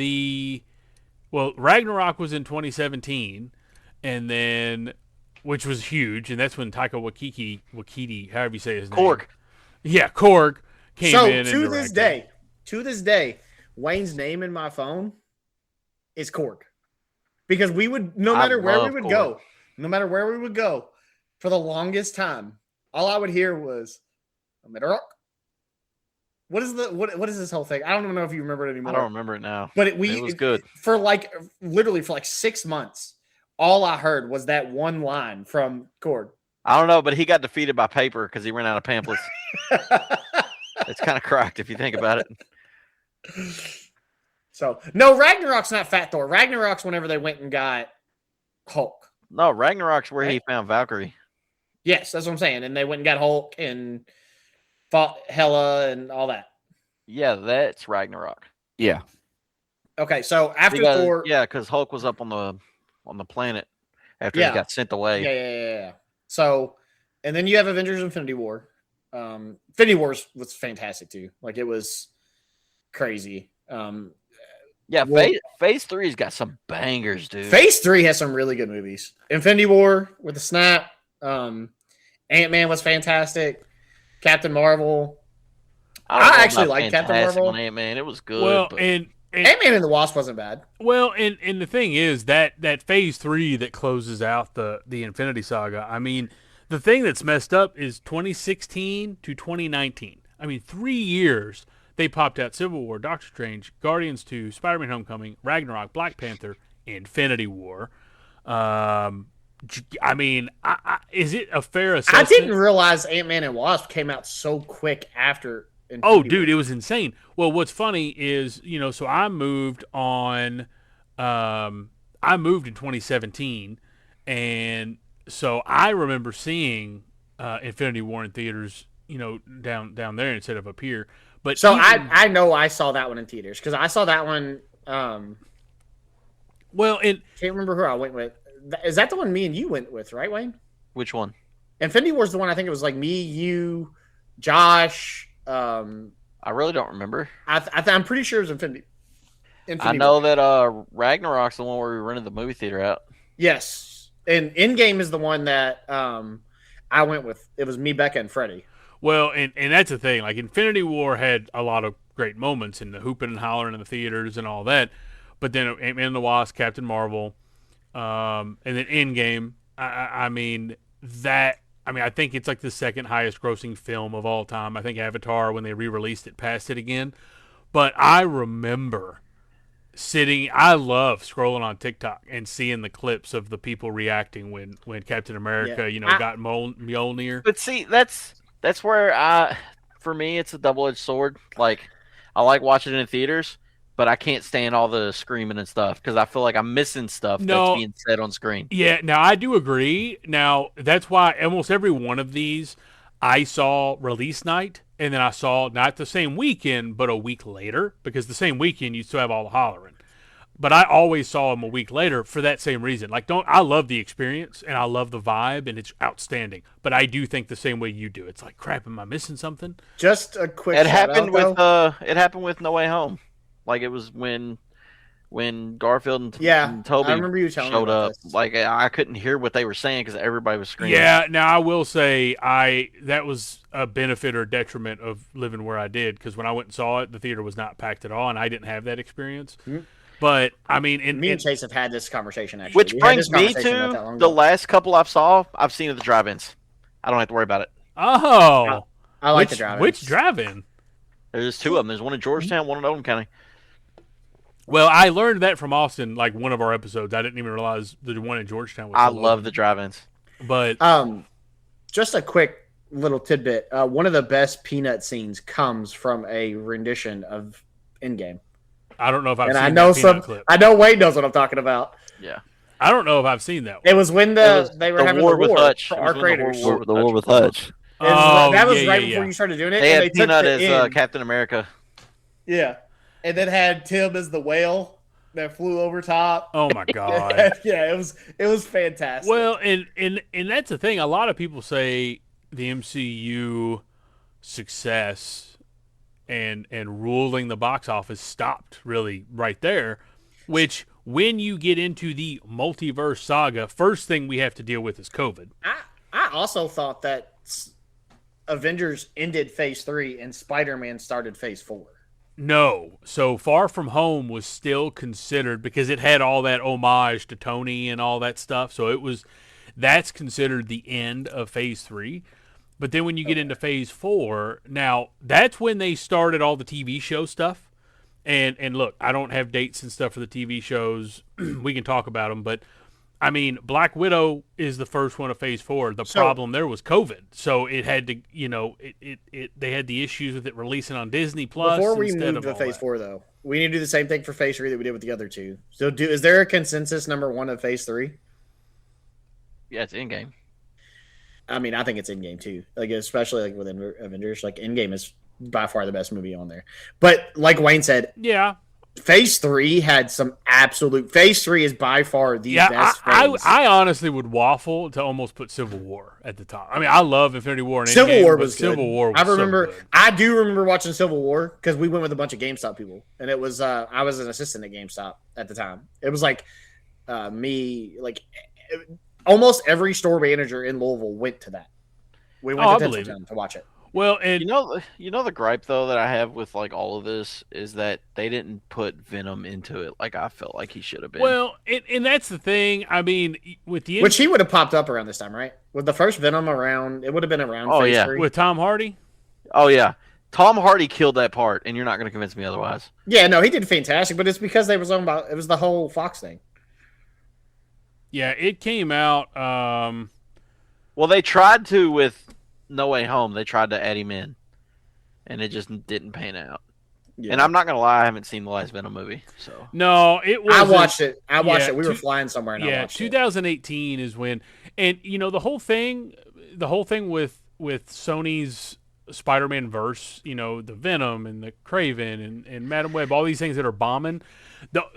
Ragnarok was in 2017, and then which was huge, and that's when Taika Waititi, however you say his name, Korg. yeah, Korg came So in and to this day, Wayne's name in my phone is Korg, because we would no I matter where we love would Korg. go, no matter where we would go, for the longest time, all I would hear was "I'm at a rock." What is what is this whole thing? I don't even know if you remember it anymore. I don't remember it now. But It was good. for like literally for like 6 months. All I heard was that one line from Korg. I don't know, but he got defeated by paper because he ran out of pamphlets. It's kind of cracked if you think about it. So no, Ragnarok's not Fat Thor. Ragnarok's whenever they went and got Hulk. No, Ragnarok's where he Right. found Valkyrie. Yes, that's what I'm saying. And they went and got Hulk and fought Hela and all that. Yeah, that's Ragnarok. Yeah. Okay, so after Because, Thor, yeah, because Hulk was up on the planet after Yeah. he got sent away. yeah. So, and then you have Avengers: Infinity War. Infinity War was fantastic too. Like it was crazy. Yeah, Well- Phase 3's got some bangers, dude. Phase 3 has some really good movies. Infinity War with the snap. Ant-Man was fantastic. Captain Marvel. don't know actually about like Captain Fantastic Marvel. on Ant-Man. It was good. Well, but and Ant-Man and the Wasp wasn't bad. Well, and the thing is that Phase 3 that closes out the Infinity Saga. I mean, the thing that's messed up is 2016 to 2019. I mean, 3 years they popped out Civil War, Doctor Strange, Guardians 2, Spider-Man: Homecoming, Ragnarok, Black Panther, Infinity War. I mean, is it a fair I assessment? didn't realize Ant-Man and Wasp came out so quick after Infinity Oh, War. dude, it was insane. Well, what's funny is, so I moved in 2017, and so I remember seeing Infinity War in theaters, down there instead of up here. But So even- I know I saw that one in theaters because I saw that one. well, and Can't remember who I went with. Is that the one me and you went with, right, Wayne? which one? Infinity War's the one I think it was like me, you, Josh. I really don't remember. I'm pretty sure it was Infinity. I know that Ragnarok's the one where we rented the movie theater out. Yes, and Endgame is the one that I went with. It was me, Becca, and Freddie. well, and that's the thing. Like, Infinity War had a lot of great moments in the hooping and hollering in the theaters and all that. But then Ant-Man and the Wasp, Captain Marvel, and then Endgame. I mean, I think it's like the second highest grossing film of all time. I think Avatar, when they re-released it, passed it again. But I remember I love scrolling on TikTok and seeing the clips of the people reacting when Captain America, Yeah. got Mjolnir. But see, that's where for me, it's a double-edged sword. Like, I like watching it in theaters, but I can't stand all the screaming and stuff because I feel like I'm missing stuff No. that's being said on screen. Yeah, now I do agree. Now, that's why almost every one of these I saw release night, and then I saw not the same weekend, but a week later, because the same weekend you still have all the hollering. But I always saw them a week later for that same reason. Like, I love the experience, and I love the vibe, and it's outstanding. But I do think the same way you do. It's like, crap, am I missing something? Just a quick. It shout happened out, with though. it happened with No Way Home. Like, it was when when Garfield Yeah, and Toby I remember you telling me showed about up. this. Like I couldn't hear what they were saying because everybody was screaming. Yeah, now I will say that was a benefit or detriment of living where I did, because when I went and saw it, the theater was not packed at all, and I didn't have that experience. Mhm. But I mean, Me and Chase have had this conversation actually. Which We had brings this me conversation not that to long the ago. last couple I've seen at the drive-ins. I don't have to worry about it. oh, I like the drive-ins. which drive-in? There's two of them. There's one in Georgetown, one in Oldham County. Well, I learned that from Austin, like one of our episodes. I didn't even realize the one in Georgetown was. I still love open. the drive-ins. But Just a quick little tidbit. One of the best Peanut scenes comes from a rendition of Endgame. I don't know if I've And seen I know that Peanut clip. I know Wade knows what I'm talking about. Yeah. I don't know if I've seen that one. It was when they were having the war with Hutch. for It our was when the creators. war with The war Hutch with was going on. Hutch. That was yeah, right yeah, before yeah. you started doing it. They and had they took Peanut the as end. Captain America. Yeah, and then had Tim as the whale that flew over top. Oh my god. Yeah, it was fantastic. Well, and that's the thing. A lot of people say the MCU success and ruling the box office stopped really right there, which when you get into the multiverse saga, first thing we have to deal with is COVID. I also thought that Avengers ended Phase 3 and Spider-Man started Phase 4. No. So Far From Home was still considered, because it had all that homage to Tony and all that stuff. So that's considered the end of Phase 3. But then when you get into Phase 4, now that's when they started all the TV show stuff. And look, I don't have dates and stuff for the TV shows. We can talk about them, but I mean, Black Widow is the first one of Phase 4. The problem there was COVID, so it had to, they had the issues with it releasing on Disney Plus. Before we instead move of to all Phase that. 4, though, we need to do the same thing for Phase 3 that we did with the other two. So, is there a consensus number one of Phase 3? Yeah, it's Endgame. I mean, I think it's Endgame too. Like, especially like with Avengers, like Endgame is by far the best movie on there. But like Wayne said, Yeah, Phase 3 had some absolute. Phase 3 is by far the best phase. I honestly would waffle to almost put Civil War at the top. I mean, I love Infinity War and Civil Endgame, War but was good. Civil War was I remember. so good. I do remember watching Civil War because we went with a bunch of GameStop people, and it was. I was an assistant at GameStop at the time. It was like me, like almost every store manager in Louisville went to that. We went I to believe Tinseltown to watch it. Well, and You know the gripe though that I have with like all of this is that they didn't put Venom into it like I felt like he should have been. well, and that's the thing. I mean, with the Which he would have popped up around this time, right? With the first Venom around, it would have been around. Oh, Phase yeah. 3. with Tom Hardy. Oh yeah, Tom Hardy killed that part, and you're not going to convince me otherwise. Yeah, no, he did fantastic, but it's because they was on about it was the whole Fox thing. Yeah, it came out. Well, they tried to with No Way Home. They tried to add him in, and it just didn't pan out. Yeah. And I'm not gonna lie, I haven't seen the last Venom movie. So No, it was. I watched it. yeah, We were flying somewhere, and I Yeah, watched 2018 is when, and the whole thing with Sony's Spider-Man verse, the Venom and the Craven and Madam Web, all these things that are bombing.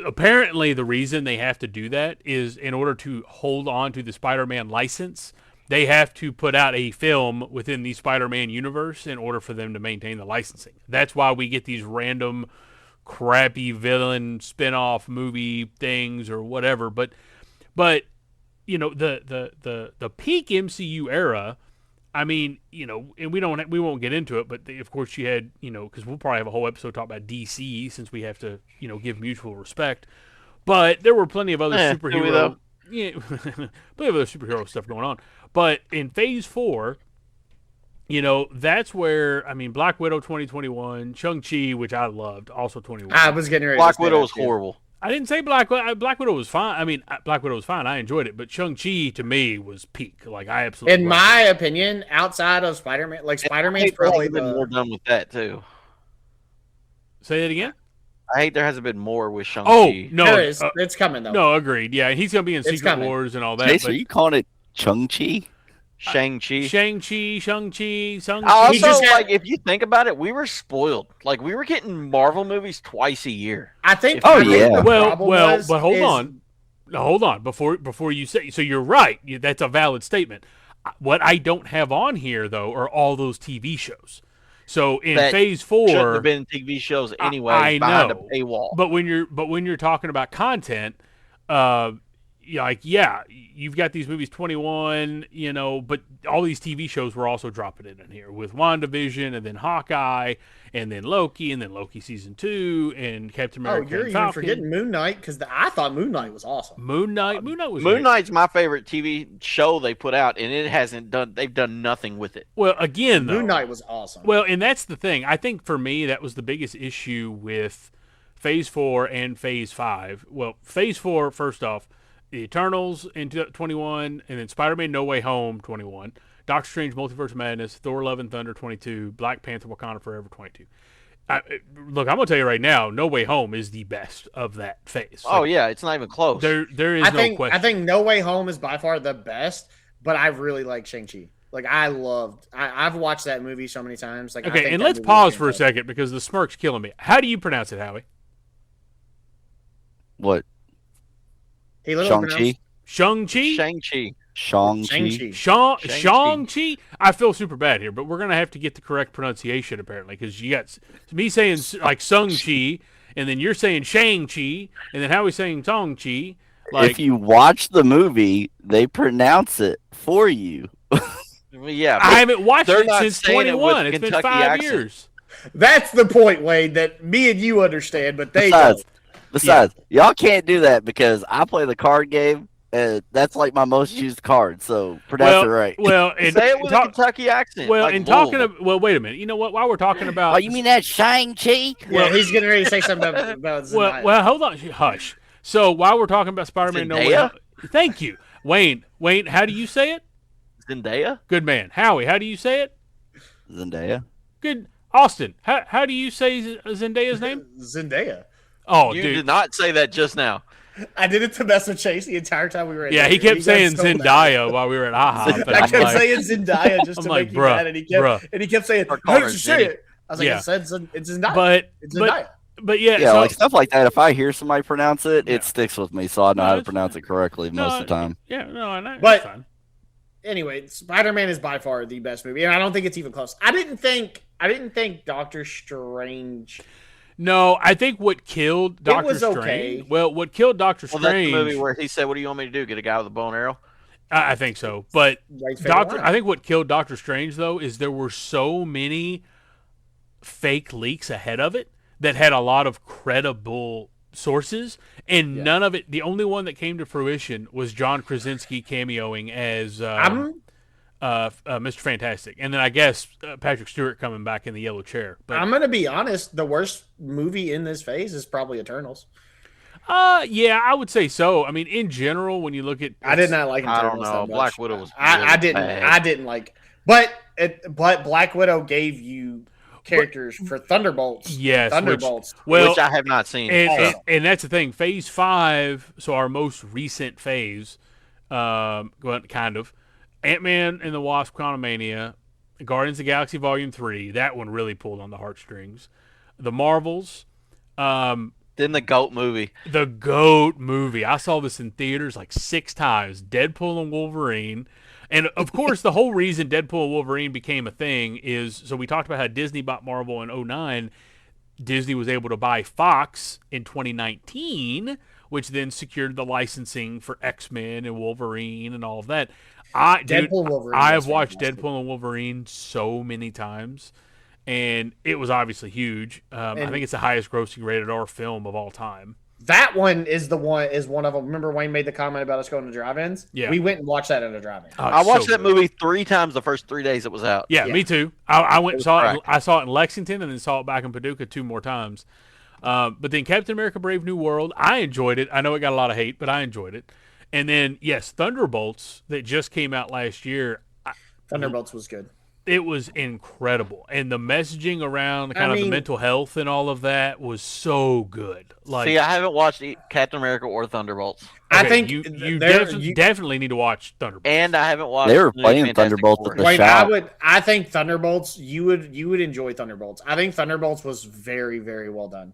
Apparently, the reason they have to do that is in order to hold on to the Spider-Man license. They have to put out a film within the Spider-Man universe in order for them to maintain the licensing. That's why we get these random, crappy villain spin-off movie things or whatever. But the peak MCU era. I mean, and we won't get into it, but of course you had, because we'll probably have a whole episode talk about DC since we have to, give mutual respect. But there were plenty of other do we superhero, though? yeah, plenty of other superhero stuff going on. But in Phase 4, that's where, I mean, Black Widow 2021, Shang-Chi, which I loved, also 21. I was getting ready. Black to say Widow that, was too. horrible. I didn't say Black Widow was fine. I mean, Black Widow was fine. I enjoyed it. But Shang-Chi, to me, was peak. Like, I absolutely In loved my opinion, outside of Spider-Man, like Spider-Man's probably been more done with that too. it. Say that again? I hate there hasn't been more with Shang-Chi. Oh, no. there is. It's coming though. No, agreed. Yeah, he's going to be in It's Secret coming. Wars and all that. Chase, but are you calling it Chung-Chi? Shang-Chi. Shang-Chi. Also, He just had- like if you think about it, we were spoiled. Like we were getting Marvel movies twice a year. I think. Oh, I think yeah. the problem was, but hold is- on. Now, hold on. Before you say, so you're right. That's a valid statement. What I don't have on here, though, are all those TV shows. So in That Phase shouldn't 4, have been TV shows anyway I behind a know, paywall. but when you're talking about content, uh, you've got these movies 21, but all these TV shows were also dropping it in here with WandaVision and then Hawkeye and then Loki season 2 and Captain Oh, America you're and even Falcon. forgetting Moon Knight because I thought Moon Knight was awesome. Moon Knight was Moon great. Knight's my favorite TV show they put out, and it hasn't done. They've done nothing with it. Well, again, though, Moon Knight was awesome. Well, and that's the thing. I think for me, that was the biggest issue with Phase 4 and Phase 5. Well, Phase 4, first off, The Eternals in 21, and then Spider-Man No Way Home 21, Doctor Strange Multiverse of Madness, Thor Love and Thunder 22, Black Panther Wakanda Forever 22. Look, I'm going to tell you right now, No Way Home is the best of that phase. Oh, yeah, it's not even close. There is no question. I think No Way Home is by far the best, but I really like Shang-Chi. Like, I've watched that movie so many times. Like, I Okay, think and that let's movie pause is for a fantastic. second because the smirk's killing me. How do you pronounce it, Howie? What? He literally Shang-Chi? Shang-Chi? Shang-Chi. Shang-Chi? Shang-Chi. Shang-Chi? I feel super bad here, but we're going to have to get the correct pronunciation, apparently, because you got me saying, like, Sung-Chi, and then you're saying Shang-Chi, and then Howie's saying Song-Chi. Like, If you watch the movie, they pronounce it for you. Yeah, I haven't watched they're it not since saying it with 21. It's been Kentucky 5 accent. years. That's the point, Wade, that me and you understand, but they don't. Besides, y'all can't do that because I play the card game, and that's like my most used card. So pronounce it right. Well, and say it with a Kentucky accent. well, like and talking Louisville. well, wait a minute. You know what? While we're talking about, Oh, you mean that Shang-Chi? Well, he's getting ready to say something about Zendaya. well, hold on, hush. So while we're talking about Spider-Man, No Way Zendaya? Home, thank you, Wayne. Wayne, how do you say it? Zendaya? Good man, Howie. How do you say it? Zendaya. Good, Austin. How do you say Zendaya's name? Zendaya. Oh, You dude. did not say that just now. I did it to mess with Chase the entire time we were at Yeah, he dinner. kept saying got so mad. Zendaya while we were at IHOP. And I I'm kept like, saying Zendaya just I'm to like, make you bruh, mad, and he kept saying, Or "How call did her you say Zenny. it?" I was like, Yeah. "It's Zendaya. but It's Zendaya." but yeah, Yeah, so, like stuff like that. If I hear somebody pronounce it, Yeah. it sticks with me, so I know No, how to it's pronounce fine. it correctly most of the time. Yeah, no, I know. But- That's fine. Anyway, Spider-Man is by far the best movie, and I don't think it's even close. I didn't think Doctor Strange. No, I think what killed Doctor was Strange. okay. Well, what killed Doctor Well, that's the Strange? movie where he said, "What do you want me to do? Get a guy with a bow and arrow?" I think so, but Wade's favorite Doctor. line. I think what killed Doctor Strange though is there were so many fake leaks ahead of it that had a lot of credible sources, and Yeah. none of it. The only one that came to fruition was John Krasinski cameoing as Mr. Fantastic, and then I guess Patrick Stewart coming back in the yellow chair. But I'm gonna be honest. The worst movie in this phase is probably Eternals. yeah, I would say so. I mean, in general, when you look at, I did not like I Eternals. don't that know. much. Black Widow was I really didn't. bad. I didn't like. But Black Widow gave you characters for Thunderbolts. Yes, Thunderbolts. well, which I have not seen. and that's the thing. Phase 5, so our most recent phase, kind of, Ant-Man and the Wasp: Quantumania, Guardians of the Galaxy Volume 3. That one really pulled on the heartstrings. The Marvels, Then the Goat movie. the GOAT movie. I saw this in theaters like 6 times. Deadpool and Wolverine. And of course, the whole reason Deadpool and Wolverine became a thing is, so we talked about how Disney bought Marvel in 2009. Disney was able to buy Fox in 2019, which then secured the licensing for X-Men and Wolverine and all of that. Deadpool and Wolverine I was have watched fantastic. Deadpool and Wolverine so many times, and it was obviously huge. I And- think it's the highest grossing rated R film of all time. That one is one of them. Remember Wayne made the comment about us going to drive-ins? Yeah. We went and watched that at a drive-in. Oh, I it's watched so that good. movie 3 times the first 3 days it was out. Yeah, Yeah. me too. I went and was saw it. crack. I saw it in Lexington and then saw it back in Paducah 2 more times. But then Captain America: Brave New World, I enjoyed it. I know it got a lot of hate, but I enjoyed it. And then yes, Thunderbolts that just came out last year. Thunderbolts was good. It was incredible, and the messaging around kind of the mean- mental health and all of that was so good. Like, See, I haven't watched Captain America or Thunderbolts, I okay, think you there- definitely need to watch Thunderbolts. and I haven't watched. They were the new playing Fantastic Thunderbolts Four. at the Wayne, shop. I think Thunderbolts. You would enjoy Thunderbolts. I think Thunderbolts was very, very well done.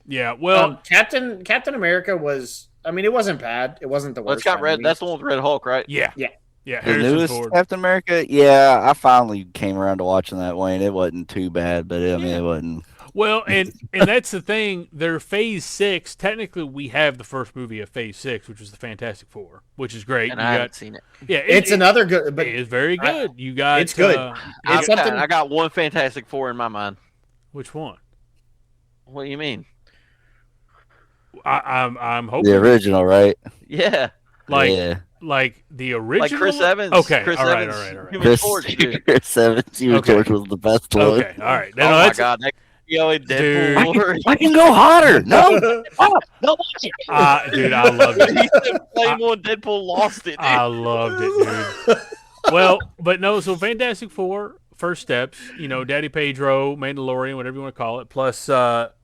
Yeah, well, Captain America was. I mean, it wasn't bad. It wasn't the Well, worst. it's got by red. any That's the means. one with Red Hulk, right? yeah, Yeah. Yeah, The Harrison newest Ford. Captain America, yeah, I finally came around to watching that, Wayne. It wasn't too bad, but I mean, Yeah. it wasn't. Well, and that's the thing. They're Phase 6. Technically, we have the first movie of Phase 6, which is the Fantastic Four, which is great. And You I got haven't seen it. yeah, It's another good, it but is very I, good. You got it's good. It's something. I got one Fantastic Four in my mind. which one? What do you mean? I'm The hoping original, right? Yeah, like Yeah. like the like original. Chris Evans. Okay, Chris all right, Evans, all right, all right. Human Torch, dude. Chris Evans, Human Okay. Torch was the best one. Okay, all right. No, Oh my that's god, that yelling Dude. Deadpool. I can go hotter. No, stop. No, watch it. dude, I loved it. He said Flame on Deadpool lost it. Dude. I loved it, dude. Well, but no, so Fantastic Four, first steps, Daddy Pedro, Mandalorian, whatever you want to call it, plus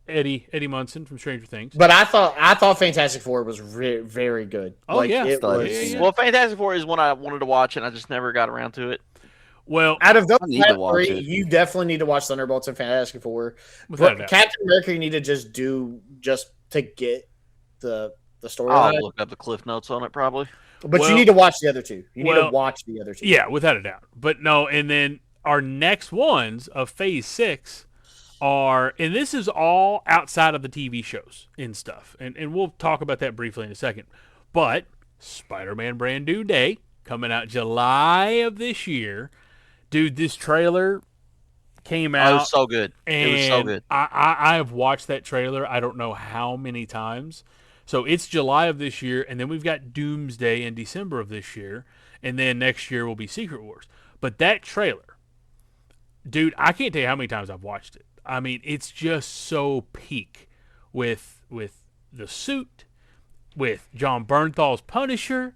Eddie Munson from Stranger Things. But I thought Fantastic Four was very good. Oh, yeah. it Started was. seeing it. Well, Fantastic Four is one I wanted to watch, and I just never got around to it. Well, Out of those I need to watch three, it. you definitely need to watch Thunderbolts and Fantastic Four. without a But doubt. Captain America, you need to just to get the story. I'll look up the cliff notes on it probably. But Well- you need to watch the other two. You need well, to watch the other two. Yeah, without a doubt. But no, and then our next ones of Phase 6 are, and this is all outside of the TV shows and stuff, and we'll talk about that briefly in a second. But Spider-Man Brand New Day, coming out July of this year. Dude, this trailer came Oh, it out. was so good. And It was so good. I have watched that trailer I don't know how many times. So it's July of this year, and then we've got Doomsday in December of this year, and then next year will be Secret Wars. But that trailer, dude, I can't tell you how many times I've watched it. I mean, it's just so peak with the suit, with John Bernthal's Punisher,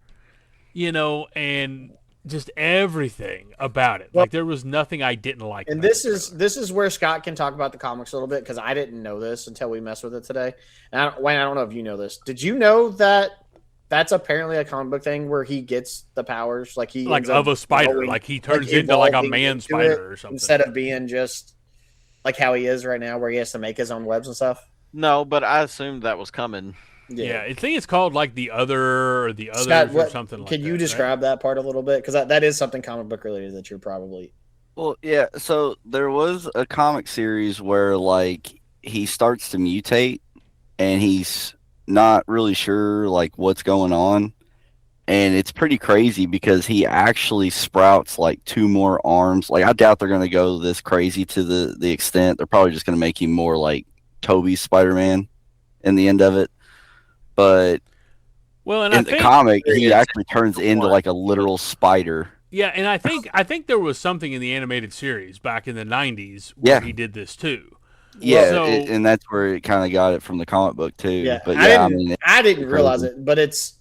and just everything about it. Like there was nothing I didn't like. And about this is where Scott can talk about the comics a little bit because I didn't know this until we messed with it today. And Wayne, I don't know if you know this. Did you know that that's apparently a comic book thing where he gets the powers like he ends of up a spider, going- like he turns into like a evolving man into spider it or something. instead of being just like how he is right now, where he has to make his own webs and stuff. No, but I assumed that was coming. Yeah, I think it's called like the other or the others Scott, or something like that. can you right? describe that part a little bit? Because that is something comic book related that you're probably. Well, yeah. So there was a comic series where like he starts to mutate, and he's not really sure like what's going on, and it's pretty crazy because he actually sprouts like 2 more arms. Like I doubt they're gonna go this crazy to the extent. They're probably just gonna make him more like Toby's Spider-Man in the end of it. But Well, and in I the think comic, he Yes. actually turns into like a literal spider. yeah, and I think there was something in the animated series back in the '90s where Yeah. he did this too. Yeah, So- and that's where it kind of got it from the comic book too. Yeah, But I yeah, didn't. mean, I didn't realize crazy. it, but it's.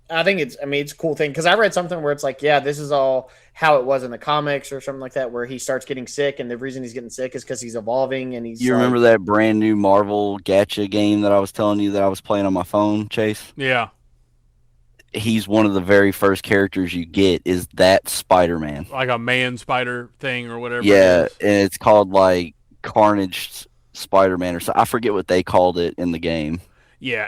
I think it's. I mean, it's a cool thing because I read something where it's like, yeah, this is all how it was in the comics or something like that, where he starts getting sick, and the reason he's getting sick is because he's evolving, and he's. you remember that brand new Marvel gacha game that I was telling you that I was playing on my phone, Chase? Yeah, He's one of the very first characters you get is that Spider-Man. like a man spider thing or whatever. Yeah, it is. and it's called like Carnage Spider-Man or so. I forget what they called it in the game. Yeah,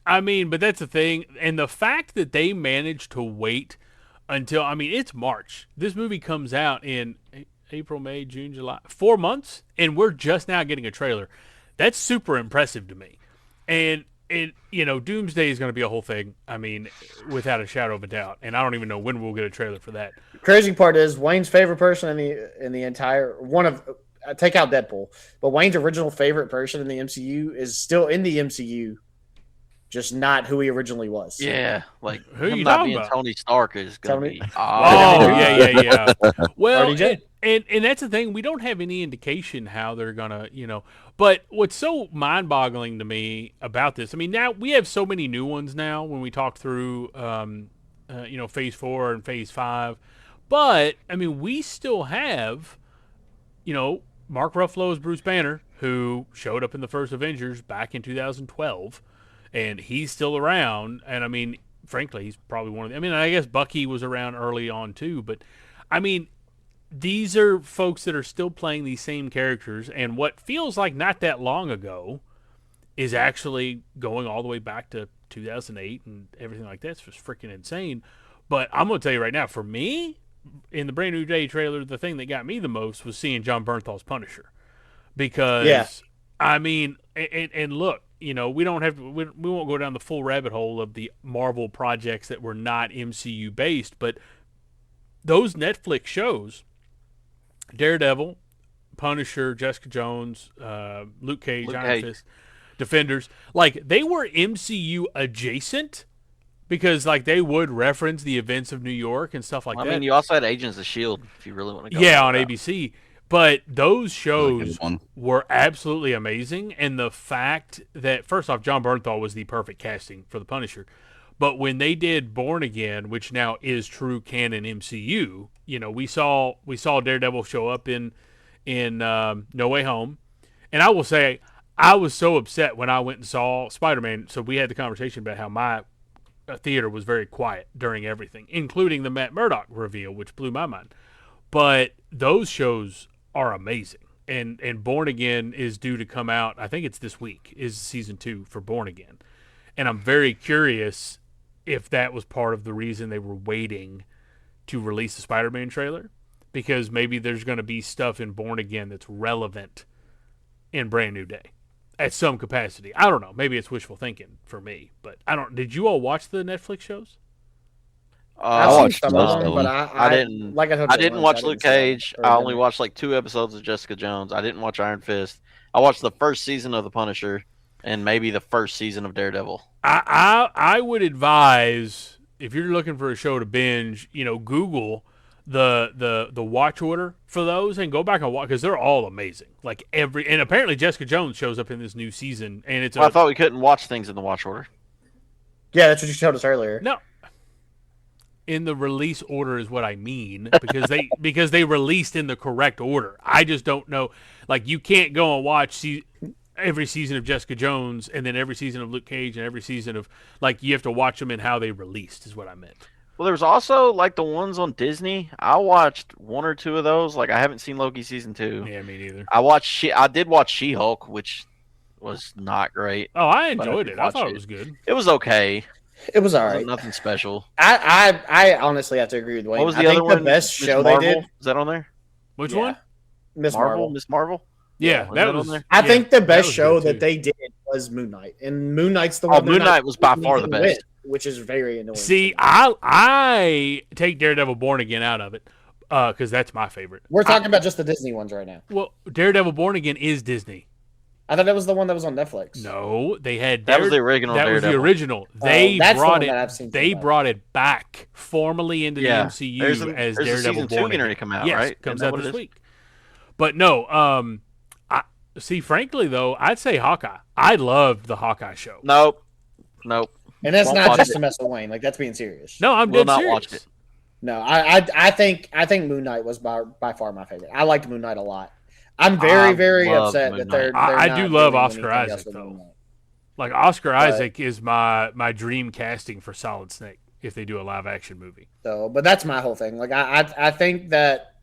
I mean, but that's the thing. And the fact that they managed to wait until, I mean, it's March. This movie comes out in April, May, June, July, 4 months, and we're just now getting a trailer. That's super impressive to me. And Doomsday is going to be a whole thing. I mean, without a shadow of a doubt. And I don't even know when we'll get a trailer for that. Crazy part is Wayne's favorite person in the entire one of. Take out Deadpool, but Wayne's original favorite person in the MCU is still in the MCU, just not who he originally was. Yeah, like Who him you not talking being about? Tony Stark is gonna Tony- be. Oh, yeah. Well, RDJ. and that's the thing. We don't have any indication how they're gonna, But what's so mind-boggling to me about this? I mean, now we have so many new ones now. When we talk through, Phase 4 and Phase 5, but I mean, we still have, Mark Ruffalo's Bruce Banner, who showed up in the first Avengers back in 2012, and he's still around. And I mean, frankly, he's probably one of the. I mean, I guess Bucky was around early on too, but I mean, these are folks that are still playing these same characters, and what feels like not that long ago is actually going all the way back to 2008 and everything like that. It's just freaking insane. But I'm going to tell you right now, for me, in the Brand New Day trailer, the thing that got me the most was seeing John Bernthal's Punisher. Yeah. Because, I mean, and look, you know, we don't have to, we won't go down the full rabbit hole of the Marvel projects that were not MCU based, but those Netflix shows, Daredevil, Punisher, Jessica Jones, Luke Cage, Luke Iron Cage. Fist, Defenders, like they were MCU adjacent because like they would reference the events of New York and stuff like I that. mean, you also had Agents of Shield if you really want to go. Yeah, that on route. ABC. But those Really good shows one. were absolutely amazing, and the fact that first off, John Bernthal was the perfect casting for the Punisher. But when they did Born Again, which now is true canon MCU, you know, we saw Daredevil show up in No Way Home, and I will say I was so upset when I went and saw Spider-Man. So we had the conversation about how my theater was very quiet during everything, including the Matt Murdock reveal, which blew my mind. But those shows are amazing. And Born Again is due to come out. I think it's this week. Is season 2 for Born Again, and I'm very curious if that was part of the reason they were waiting to release the Spider-Man trailer, because maybe there's going to be stuff in Born Again that's relevant in Brand New Day at some capacity. I don't know. Maybe it's wishful thinking for me, but I don't. Did you all watch the Netflix shows? I've Uh, seen watched some most of them, of but them. I didn't. like I told I you didn't once, watch I Luke see all of them, Cage. or I only didn't. watched like 2 episodes of Jessica Jones. I didn't watch Iron Fist. I watched the first season of The Punisher and maybe the first season of Daredevil. I would advise, if you're looking for a show to binge, you know, Google the watch order for those and go back and watch, because they're all amazing. Like and apparently Jessica Jones shows up in this new season, and it's Well, I thought we couldn't watch things in the watch order. Yeah, that's what you told us earlier. no. In the release order is what I mean, because they released in the correct order. I just don't know. Like, you can't go and watch every season of Jessica Jones and then every season of Luke Cage and every season of, like, you have to watch them in how they released is what I meant. Well, there was also like the ones on Disney. I watched 1 or 2 of those. Like I haven't seen Loki season 2. Yeah, me neither. I did watch She-Hulk, which was not great. Oh, I But I enjoyed did it. I watch thought it. it was good. It was okay. It was It all wasn't right. nothing special. I honestly have to agree with Wayne. What was I the other think one? the best Miss show Marvel? they did, Is that on there? Which Yeah. one? Miss Marvel. Miss Marvel. Yeah, Was that that was. on there? I yeah, think the that best was show good, that too. they did was Moon Knight, and Moon Knight's the Oh, one. they're Moon not Knight was by using far to the win, best. which is very annoying. See, I take Daredevil Born Again out of it because that's my favorite. We're talking about just the Disney ones right now. Well, Daredevil Born Again is Disney. I thought that was the one that was on Netflix. No, they had That was the original That was the Daredevil. original. They that's the brought one it. that I've seen They from that. brought it back formally into Yeah. the MCU There's as a Daredevil season 2 Born getting ready Again. to come out, Yes, right? comes Isn't that out what it this is? week. But no, I see. Frankly, though, I'd say Hawkeye. I loved the Hawkeye show. Nope. And that's Won't not watch just it. to mess with Wayne. Like, that's being serious. No, I'm Will dead not serious. watch it. No, I think Moon Knight was by far my favorite. I liked Moon Knight a lot. I'm very, I very love upset Moon that Knight. they're I not do love doing Oscar anything else Isaac, with though. Moon Knight. Like, Oscar But- Isaac is my dream casting for Solid Snake if they do a live action movie. So, but that's my whole thing. Like, I think that,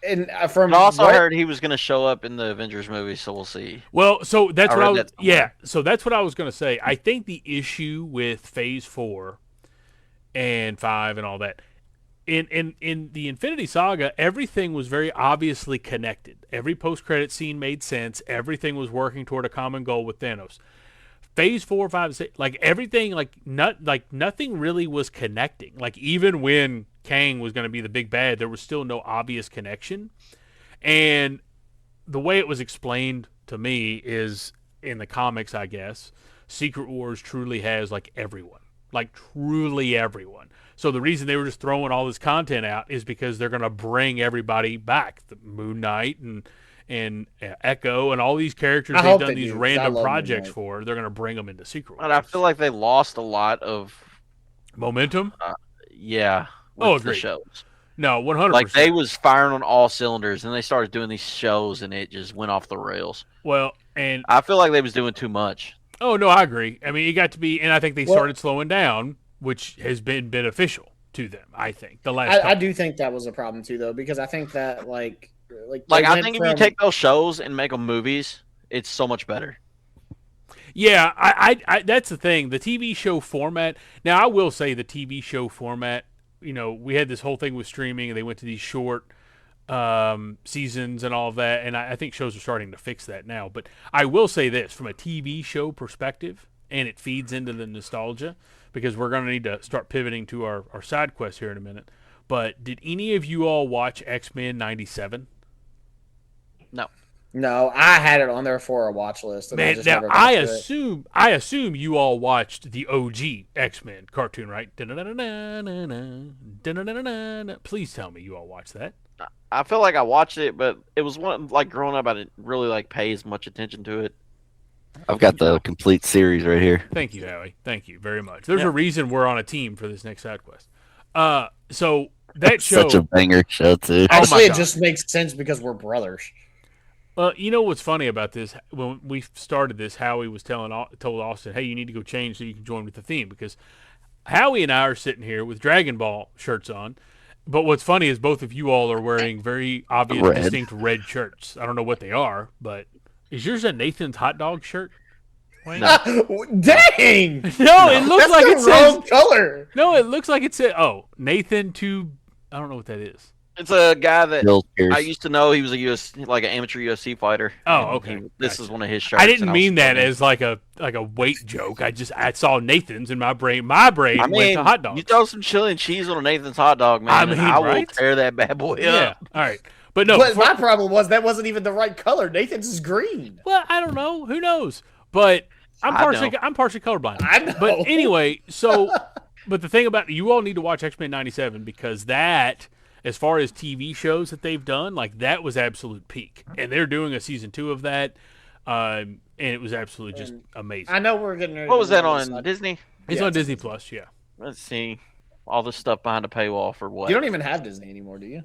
and from I also what- heard he was going to show up in the Avengers movie, so we'll see. Well, so that's I what read I was. that somewhere. Yeah, so that's what I was going to say. I think the issue with Phase 4 and 5 and all that, in the Infinity Saga, everything was very obviously connected. Every post-credit scene made sense. Everything was working toward a common goal with Thanos. Phase 4, 5, 6, like everything, like nothing really was connecting. Like, even when Kang was going to be the big bad, there was still no obvious connection. And the way it was explained to me is in the comics, I guess, Secret Wars truly has like everyone, like truly everyone. So the reason they were just throwing all this content out is because they're going to bring everybody back, the Moon Knight and Echo and all these characters I they've hope done they these do, 'cause I random love Moon projects Knight. for. They're going to bring them into Secret Wars. And I feel like they lost a lot of, Momentum? yeah, with Oh, the agreed. shows. No, 100%. Like they was firing on all cylinders, and they started doing these shows, and it just went off the rails. Well, and I feel like they was doing too much. oh no, I agree. I mean, it got to be, and I think they Well- started slowing down, which has been beneficial to them. I think the last. I couple. do think that was a problem too, though, because I think that Like they I went think if you from- take those shows and make them movies, it's so much better. Yeah, I that's the thing. The TV show format. Now, I will say the TV show format we had this whole thing with streaming, and they went to these short seasons and all of that, and I think shows are starting to fix that now. But I will say this, from a TV show perspective, and it feeds into the nostalgia, because we're going to need to start pivoting to our side quest here in a minute. But did any of you all watch X-Men 97? No. No, I had it on there for a watch list. And Man, just now never got I to it. assume you all watched the OG X-Men cartoon, right? Please tell me you all watched that. I feel like I watched it, but it was one like growing up. I didn't really like pay as much attention to it. I've got the complete series right here. Thank you, Howie. Thank you very much. There's Yeah. a reason we're on a team for this next side quest. So that show, Such a banger show too. Oh my Actually, it God. just makes sense because we're brothers. well, you know what's funny about this? When we started this, Howie was told Austin, "Hey, you need to go change so you can join with the theme," because Howie and I are sitting here with Dragon Ball shirts on. But what's funny is both of you all are wearing very obvious, Red. distinct red shirts. I don't know what they are, but is yours a Nathan's hot dog shirt? Wayne? Dang! No, it looks That's like the it says. wrong color. No, it looks like it said. Oh, Nathan to. I don't know what that is. It's a guy that Bill Pierce. I used to know. He was a like an amateur UFC fighter. Oh, And okay. this Gotcha. is one of his shirts. I didn't and mean was that funny. as like a weight joke. I saw Nathan's in my brain. My brain I went mean, to hot dogs. you throw some chili and cheese on a Nathan's hot dog, man. I and mean, I will right? tear that bad boy yeah. up. All right. But no. But my problem was that wasn't even the right color. Nathan's is green. Well, I don't know. Who knows? But I'm I partially know. I'm partially colorblind. I know. But anyway, but the thing about you all need to watch X-Men 97, because that, as far as TV shows that they've done, like that was absolute peak. And they're doing a season 2 of that. And it was absolutely just amazing. I know we're getting ready What to was that move on this. Disney? It's Yeah, on it's Disney Plus, yeah. Let's see. All this stuff behind a paywall for what? You don't even have Disney anymore, do you?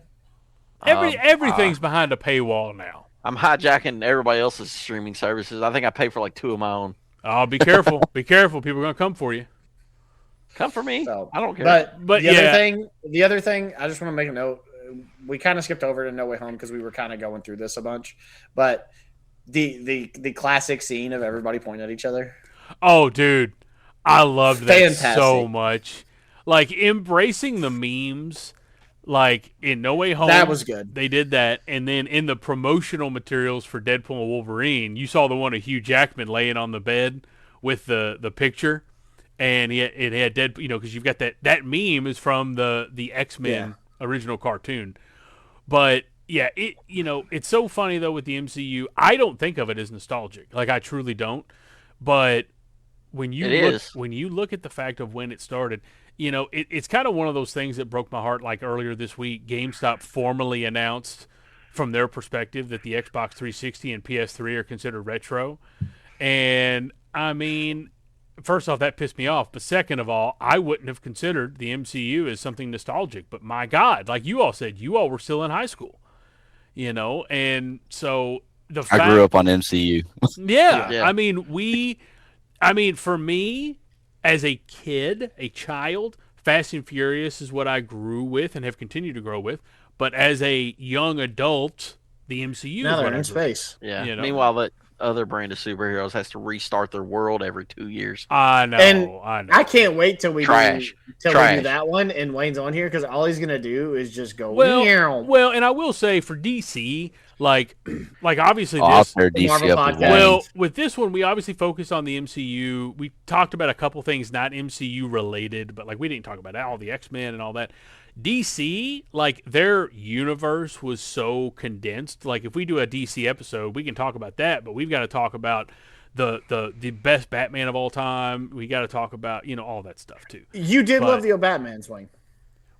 Everything's behind a paywall now. I'm hijacking everybody else's streaming services. I think I pay for like 2 of my own. Oh, be careful. Be careful. People are going to come for you. Come for me. So, I don't care. But the other thing, I just want to make a note. We kind of skipped over to No Way Home because we were kind of going through this a bunch. But the classic scene of everybody pointing at each other. Oh, dude. I loved that Fantastic. so much. Like, embracing the memes, like, in No Way Home. That was good. They did that. And then in the promotional materials for Deadpool and Wolverine, you saw the one of Hugh Jackman laying on the bed with the picture. And it had Deadpool, because you've got that meme is from the X-Men original cartoon. But, yeah, it's so funny, though, with the MCU. I don't think of it as nostalgic. Like, I truly don't. But when you look at the fact of when it started, it's kind of one of those things that broke my heart. Like earlier this week, GameStop formally announced from their perspective that the Xbox 360 and PS3 are considered retro. And I mean, first off, that pissed me off. But second of all, I wouldn't have considered the MCU as something nostalgic. But my God, like you all said, you all were still in high school, and so the fact, I grew up on MCU. Yeah. I mean, for me, as a kid, a child, Fast and Furious is what I grew with and have continued to grow with. But as a young adult, the MCU Now is they're what I in grew space. Yeah. Meanwhile, that other brand of superheroes has to restart their world every 2 years. I know. And I know. I can't wait till we Trash. do Trash. that one and Wayne's on here because all he's gonna do is just go Well, meow. and I will say for DC, like obviously Off this. their DC Marvel up podcast. the Well, wings. with this one, we obviously focused on the MCU. We talked about a couple things not MCU related, but like we didn't talk about all the X-Men and all that. DC, like their universe was so condensed. Like if we do a DC episode, we can talk about that, but we've got to talk about the best Batman of all time. We got to talk about all that stuff too. You did but- love the Batman, Wayne.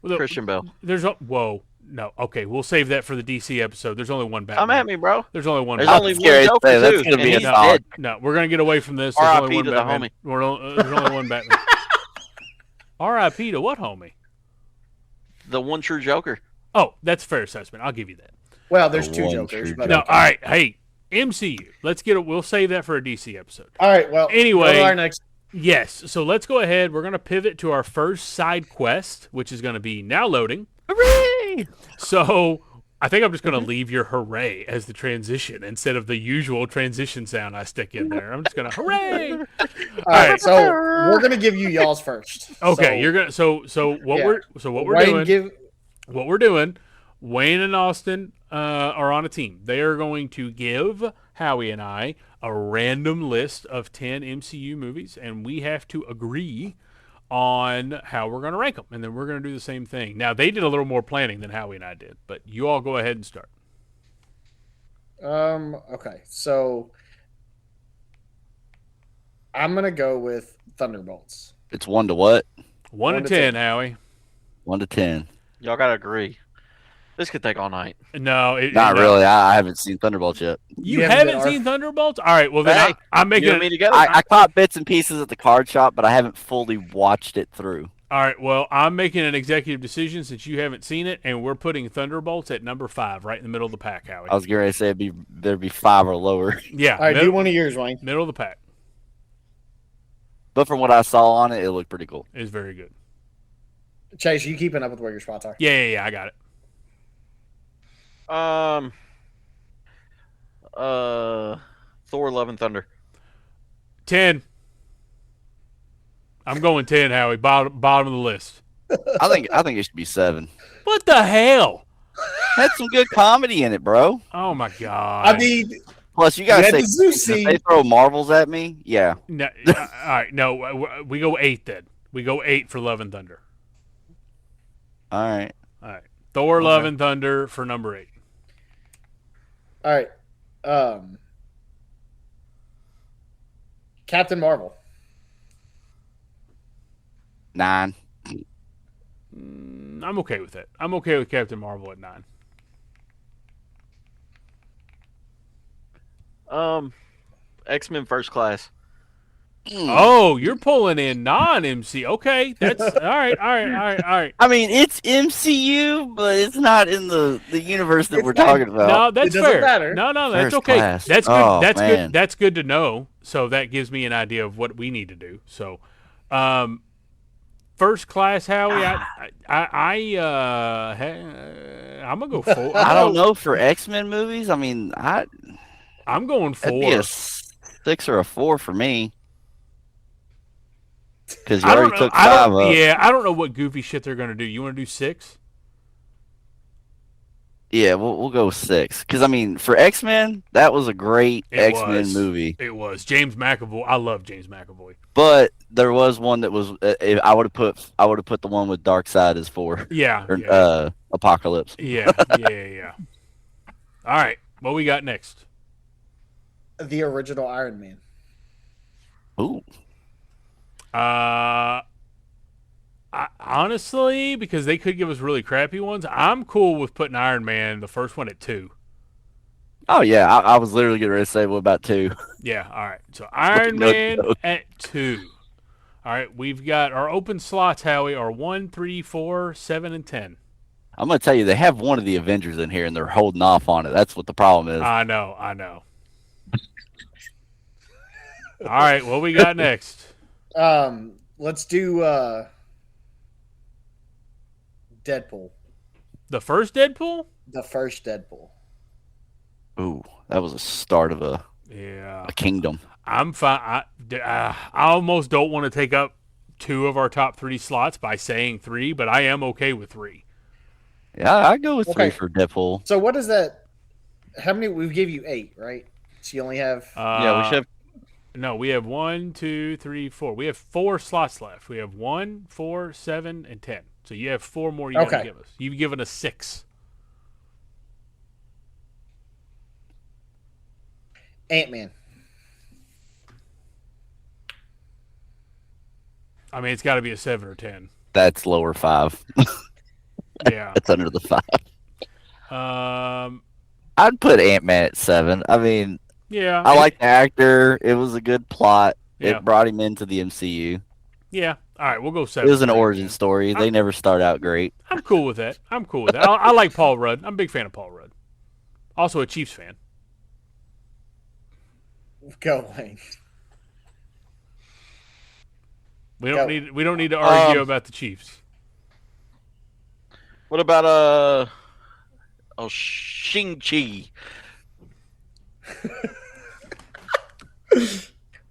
Well, Christian Bale. There's whoa. No, okay, we'll save that for the DC episode. There's only one Batman. Come at me, bro. There's only one. There's Batman. only scary one to say, Joker, that's too, gonna and be a he's song. dead. No, we're gonna get away from this. There's only R.I.P. one to the Batman. There's only one Batman. R.I.P. to what homie? The one true Joker. Oh, that's a fair assessment. I'll give you that. Well, there's The two one Jokers, true but No, okay. all right. Hey, MCU. We'll save that for a DC episode. All right. Well, Anyway. go to our next. Yes. So let's go ahead. We're gonna pivot to our first side quest, which is gonna be now loading. Hooray! So I think I'm just going to leave your hooray as the transition instead of the usual transition sound I stick in there. I'm just going to hooray. All All right, right. so we're gonna give you y'all's first. Okay, So, you're gonna yeah, what we're Wayne, doing give. what we're doing. Wayne and Austin are on a team. They are going to give Howie and I a random list of 10 MCU movies, and we have to agree on how we're going to rank them, and then we're going to do the same thing. Now they did a little more planning than Howie and I did, but you all go ahead and start. Okay, so I'm gonna go with Thunderbolts. It's 1 to what? 1 to 10, Howie. 1 to 10. Y'all gotta agree. This could take all night. No, Not no. really. I haven't seen Thunderbolts yet. You haven't haven't been seen Thunderbolts? All right, well then Hey, I'm making you and me it. together. I caught bits and pieces at the card shop, but I haven't fully watched it through. All right, well I'm making an executive decision since you haven't seen it, and we're putting Thunderbolts at number 5, right in the middle of the pack, Howie. I was going to say there'd be 5 or lower. Yeah, All right, do one of yours, Wayne. middle of the pack But from what I saw on it, it looked pretty cool. is very good. Chase, you keeping up with where your spots are? Yeah, I got it. Thor: Love and Thunder. 10. I'm going 10, Howie. Bottom of the list. I think it should be 7. What the hell? Had some good comedy in it, bro. Oh my god. I mean, Plus, you gotta had say, the Zeus if scene. they throw marbles at me, yeah. No, all right, no, we go 8 then. We go 8 for Love and Thunder. All right. All right, Thor: Love and Thunder for number 8. All right, Captain Marvel. 9. I'm okay with that. I'm okay with Captain Marvel at 9. X-Men First Class. Oh, you're pulling in non-MC. Okay, that's all right. I mean, it's MCU, but it's not in the universe that It's we're not. talking about. No, that's It doesn't fair. matter. No, that's First okay. class. That's good. Oh, That's man. good. That's good to know. So that gives me an idea of what we need to do. So, First Class, Howie. I'm gonna go 4. I don't know for X-Men movies. I mean, I'm going that'd be 4. a 6 or a 4 for me. Because you I don't already know. took 5 up. Yeah, I don't know what goofy shit they're gonna do. You want to do 6? Yeah, we'll go 6. Because I mean, for X-Men, that was a great X-Men movie. It was James McAvoy. I love James McAvoy. But there was one that was I would have put the one with Darkseid as 4. Yeah. Or Apocalypse. Yeah. All right, what we got next? The original Iron Man. Ooh. Honestly, because they could give us really crappy ones, I'm cool with putting Iron Man, the first one, at 2. Oh yeah, I was literally getting ready to say, what about 2? Yeah, all right. So Iron No Man joke. at 2. All right, we've got our open slots, Howie, are 1, 3, 4, 7, and 10. I'm gonna tell you, they have one of the Avengers in here, and they're holding off on it. That's what the problem is. I know. All right, what we got next? Let's do Deadpool. The first Deadpool? The first Deadpool. Ooh, that was a start of a Yeah. kingdom. I'm fine. I almost don't want to take up 2 of our top 3 slots by saying 3, but I am okay with 3. Yeah, I go with 3 Okay. for Deadpool. So what is that? How many? We gave you 8, right? So you only have. Yeah, we should have. No, we have 1, 2, 3, 4. We have 4 slots left. We have 1, 4, 7, and 10. So you have 4 more you got to Okay. give us. You've given us 6. Ant-Man. I mean, it's got to be a 7 or 10. That's lower 5. Yeah. That's under the 5. Um. I'd put Ant-Man at 7. I mean, Yeah. I like the actor. It was a good plot. Yeah. It brought him into the MCU. Yeah. All right, we'll go It 7. was an for origin Ant-Man. story. They never start out great. I'm cool with that. I like Paul Rudd. I'm a big fan of Paul Rudd. Also a Chiefs fan. Go, Wayne. We Go. don't need to argue about the Chiefs. What about Oh, Shang-Chi.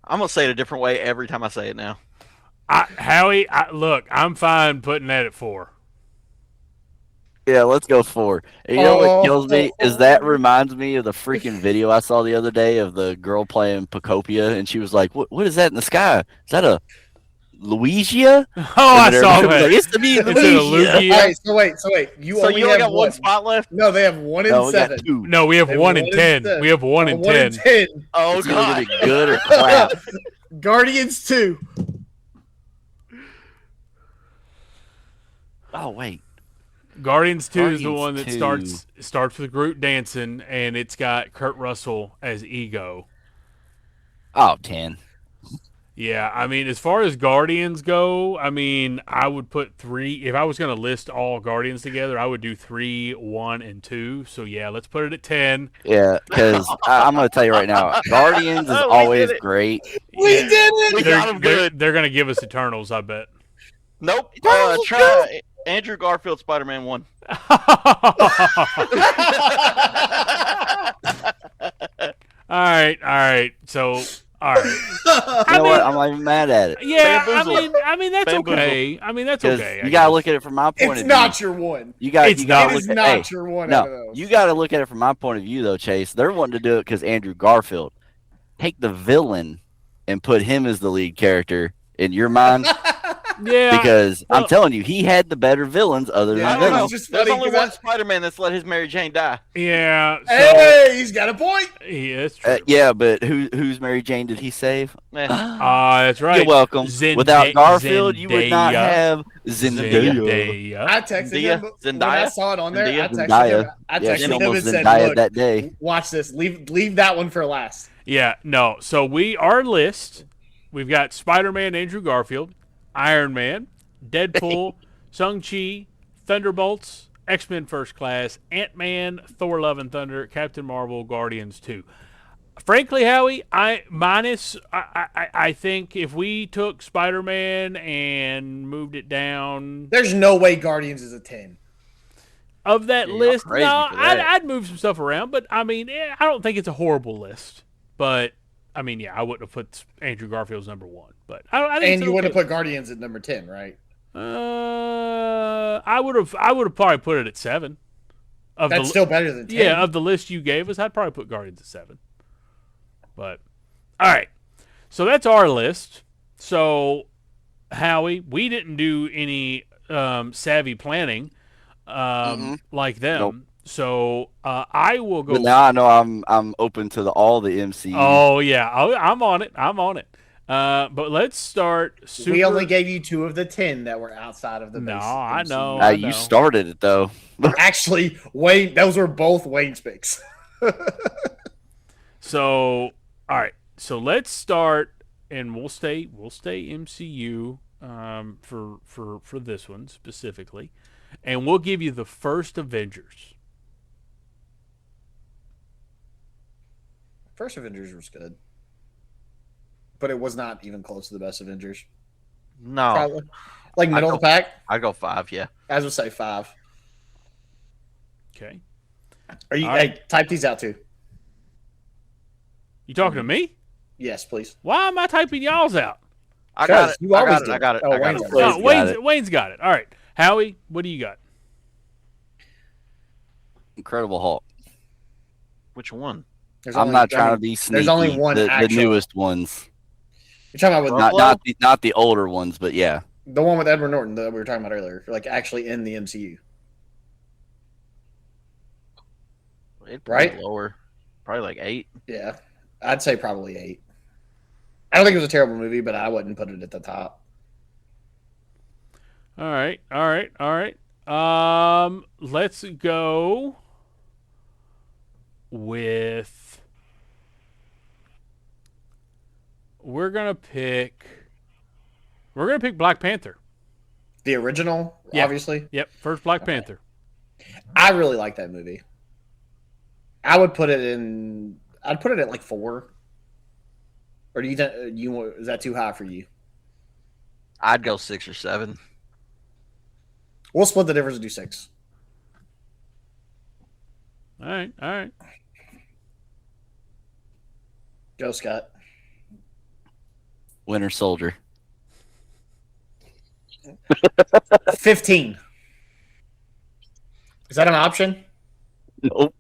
I'm gonna say it a different way every time I say it now. Howie, look, I'm fine putting that at 4. Yeah, let's go 4. And you know what kills me is that reminds me of the freaking video I saw the other day of the girl playing Pacopia, and she was like, "What is that in the sky? Is that a Louisia?" Oh, And I then saw everybody was that. like, "It's to me, It's in a Louisia." Lugia. All right, so wait. You So only you only have got one spot left. No, they have 1 in No, we got 7. 2. No, we have They have 1 in 10. 7. We have 1 in 1 in 10. 10. Oh It's either gonna god. be good or crap. Guardians 2. Oh wait, Guardians 2 is the Guardians one that 2. starts with Groot dancing, and it's got Kurt Russell as Ego. Oh, 10. Yeah, I mean, as far as Guardians go, I mean, I would put 3. If I was going to list all Guardians together, I would do 3, 1, and 2. So yeah, let's put it at 10. Yeah, because I'm gonna tell you right now, Guardians is We always did it. great. We did it. We got him good. They're going to give us Eternals, I bet. Nope. Eternals was Try Andrew Garfield Spider-Man 1. All right. So, all right. You know what? I'm not even mad at it. Yeah, Bamboozled. I mean that's Bamboozled. okay. I mean that's Because okay. you gotta look at it from my point It's of not view. your one. You got It's you gotta It look is at not hey, your one out of no. those. You gotta look at it from my point of view though, Chase. They're wanting to do it because Andrew Garfield. Take the villain and put him as the lead character in your mind. Yeah, Because well- I'm telling you, he had the better villains other Yeah, I than don't it's know. Venom. just There's funny only 'cause one I- Spider-Man that's let his Mary Jane die. yeah. So, Hey, he's got a point. yeah, that's true. Yeah, but who's Mary Jane did he save? Eh. That's right. You're welcome. Without Garfield, you would not Zendaya. have Zendaya. I texted him when I Zendaya? saw it on there. I texted Zendaya. him. I Yeah, texted she him and almost said, Zendaya "Look, that day. watch this. Leave that one for last." Yeah, no. So our list, we've got Spider-Man, Andrew Garfield, Iron Man, Deadpool, Shang-Chi, Thunderbolts, X-Men First Class, Ant-Man, Thor: Love and Thunder, Captain Marvel, Guardians 2. Frankly, Howie, I think if we took Spider-Man and moved it down There's no way Guardians is a 10. of that Yeah, y'all list, crazy no, for that. I'd move some stuff around. But I mean, I don't think it's a horrible list. But I mean, yeah, I wouldn't have put Andrew Garfield's number 1. But I think And it's you would have okay. put Guardians at number 10, right? I would have probably put it at 7. Of That's the, still better than 10. yeah, of the list you gave us, I'd probably put Guardians at 7. But all right, so that's our list. So Howie, we didn't do any savvy planning like them. Nope. So I will go. But now I know I'm open to all the MCU. Oh yeah, I'm on it. I'm on it. But let's start. We only gave you 2 of the 10 that were outside of the No, base I MCU. know. You started it though. Actually, Wayne, those were both Wayne's picks. So all right. So let's start, and we'll stay MCU for this one specifically, and we'll give you the first Avengers. First Avengers was good, but it was not even close to the best Avengers. No. Probably. Like middle of the pack, I'd go 5, yeah. I would say 5. Okay. Are you? All right. Hey, type these out too. You talking to me? Yes, please. Why am I typing y'all's out? I got it. You I always got it. do. I got it. Oh, I got Wayne's it. got it. No, got Wayne's, it. Wayne's got it. All right. Howie, what do you got? Incredible Hulk. Which one? There's I'm only- not trying to be sneaky. There's only one the actual. newest ones, You're talking about with not the older ones, but yeah. the one with Edward Norton that we were talking about earlier, like actually in the MCU. It'd Right? be lower. Probably like 8. Yeah, I'd say probably 8. I don't think it was a terrible movie, but I wouldn't put it at the top. All right. Let's go with. We're gonna pick Black Panther. The original, Yeah. obviously. Yep, first Black Okay. Panther. I really like that movie. I would put it in. I'd put it at like 4. Or do you think is that too high for you? I'd go 6 or 7. We'll split the difference and do 6. All right. All right. Go, Scott. Winter Soldier. 15. Is that an option? Nope.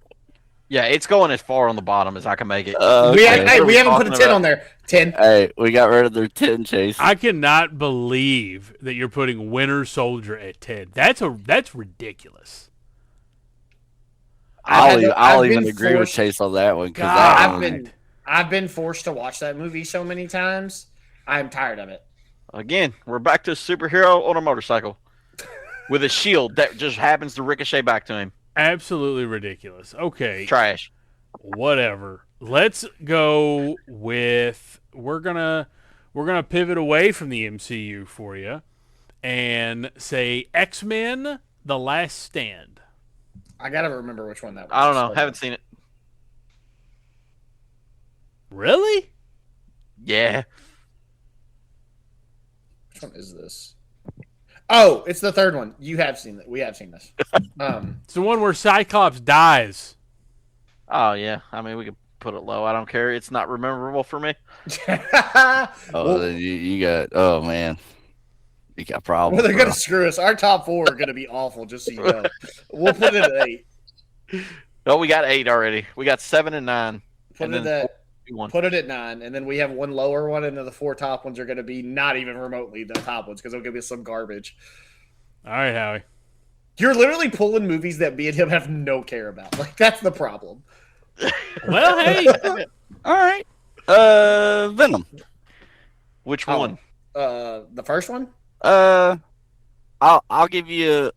Yeah, it's going as far on the bottom as I can make it. Okay. We haven't put a Talking 10 about- on there. 10. Hey, we got rid of their 10, Chase. I cannot believe that you're putting Winter Soldier at 10. That's ridiculous. I'll I've even been agree with forced- Chase on that one because God. that I've one, been I've been forced to watch that movie so many times. I'm tired of it. Again, we're back to a superhero on a motorcycle with a shield that just happens to ricochet back to him. Absolutely ridiculous. Okay. Trash. Whatever. Let's go with we're gonna pivot away from the MCU for you and say X-Men: The Last Stand. I gotta remember which one that was. I don't know. Haven't seen it. Really? Yeah. Which one is this? Oh, it's the third one. You have seen it. We have seen this. It's the one where Cyclops dies. Oh yeah. I mean, we could put it low. I don't care. It's not rememberable for me. then you got. Oh man, you got problems. Well, they're bro. gonna screw us. Our top 4 are gonna be awful. Just so you know, we'll put it at 8. Oh, we got 8 already. We got 7 and 9. Put And it then at 1. put it at 9, and then we have one lower one, and then the 4 top ones are gonna be not even remotely the top ones because they'll give us some garbage. All right, Howie. You're literally pulling movies that me and him have no care about. Like that's the problem. Well, hey, All right. Venom. Which Oh. one? The first one. I'll give you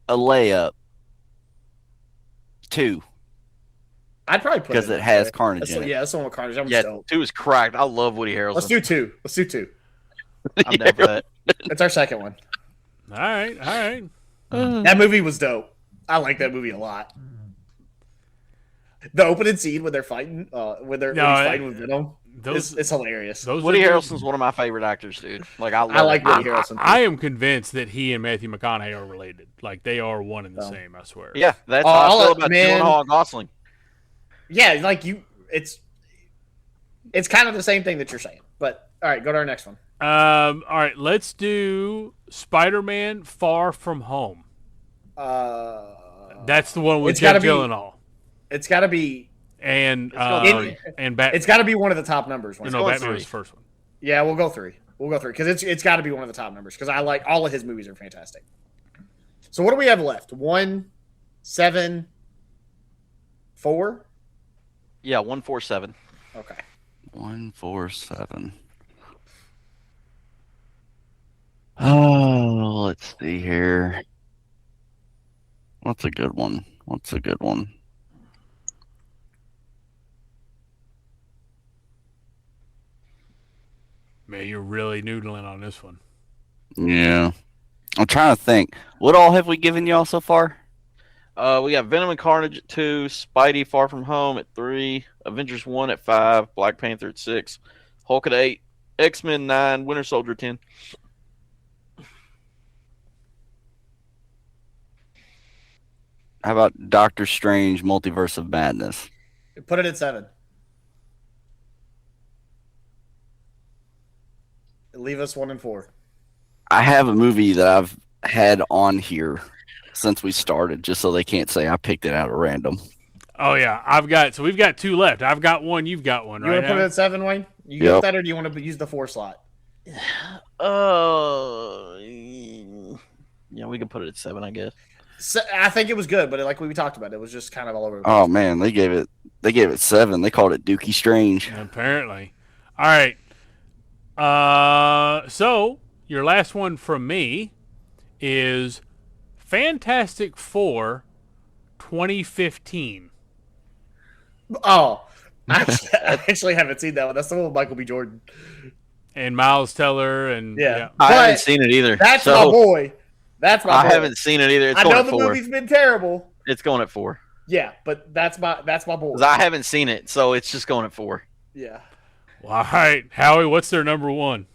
a layup. 2 I'd probably put because it it has Carnage That's, in it. yeah, that's the one with Carnage. I'm Yeah, stoked. 2 is cracked. I love Woody Harrelson. Let's do 2. Let's do 2. I'm down for that. That's our second one. all right, all right. That movie was dope. I like that movie a lot. The opening scene when they're fighting, when he's fighting with Venom, it's hilarious. Those Woody are good. Harrelson's one of my favorite actors, dude. Like I love I like him. Woody Harrelson. I am convinced that he and Matthew McConaughey are related. Like they are one and the Oh. same. I swear. Yeah, that's Oh, how I I'll feel let- about man. Gyllenhaal and Gosling. Yeah, like it's kind of the same thing that you're saying. But all right, go to our next one. All right. Let's do Spider-Man: Far From Home. That's the one with It's gotta Jake be- Gyllenhaal It's got to be. and going and Batman. It's got to be one of the top numbers. no, going Batman 3. was the first one. Yeah, we'll go 3. We'll go 3 because it's got to be one of the top numbers because I like all of his movies are fantastic. So what do we have left? 1, 7, 4. Yeah, 147. Okay. 147. Oh, let's see here. What's a good one? Man, you're really noodling on this one. Yeah. I'm trying to think. What all have we given y'all so far? We got Venom and Carnage at 2, Spidey Far From Home at 3, Avengers 1 at 5, Black Panther at 6, Hulk at 8, X-Men 9, Winter Soldier 10. How about Doctor Strange Multiverse of Madness? Put it at 7. Leave us 1 and 4. I have a movie that I've had on here since we started, just so they can't say I picked it out at random. Oh yeah, we've got 2 left. I've got one. You've got one. You Right want to put it now. at 7, Wayne? You Yep. got that, or do you want to use the 4 slot? Yeah, we can put it at 7, I guess. So, I think it was good, but like we talked about, it was just kind of all over. The Oh man, they gave it 7. They called it Dookie Strange. Apparently. All right. So your last one from me is Fantastic Four 2015. Oh, I actually haven't seen that one. That's the one with Michael B. Jordan. And Miles Teller and Yeah. I But haven't seen it either. That's so my boy. That's my boy. I haven't seen it either. It's I going know at the 4. movie's been terrible. It's going at 4. Yeah, but that's my boy. 'Cause I haven't seen it, so it's just going at 4. Yeah. Well, all right, Howie, what's their number one?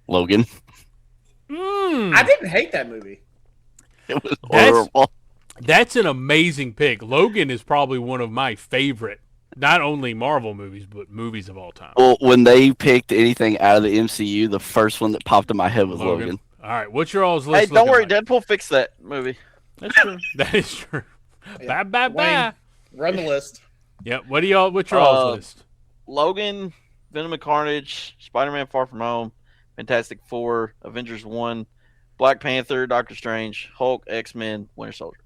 Logan. I didn't hate that movie. It was That's- horrible. That's an amazing pick. Logan is probably one of my favorite, not only Marvel movies, but movies of all time. Well, when they picked anything out of the MCU, the first one that popped in my head was Logan. All right, what's your all's Hey, list? don't worry, like? Deadpool fixed that movie. That's true. That is true. Yeah. Bye. Wayne, run the list. Yep. What's your all's list? Logan, Venom and Carnage, Spider-Man: Far From Home, Fantastic Four, Avengers 1, Black Panther, Doctor Strange, Hulk, X-Men, Winter Soldier.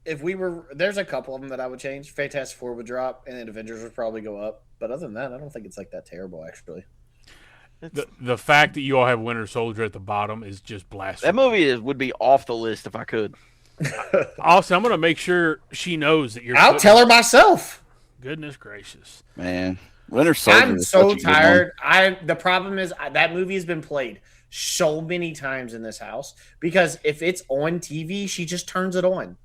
If we were, there's a couple of them that I would change. Fantastic Four would drop, and then Avengers would probably go up. But other than that, I don't think it's like that terrible, actually. The fact that you all have Winter Soldier at the bottom is just blasphemy. That movie would be off the list if I could. Also, I'm going to make sure she knows that you're. I'll tell her myself. Goodness gracious, Man, Winter Soldier. I'm so tired. The problem is that movie has been played so many times in this house because if it's on TV, she just turns it on.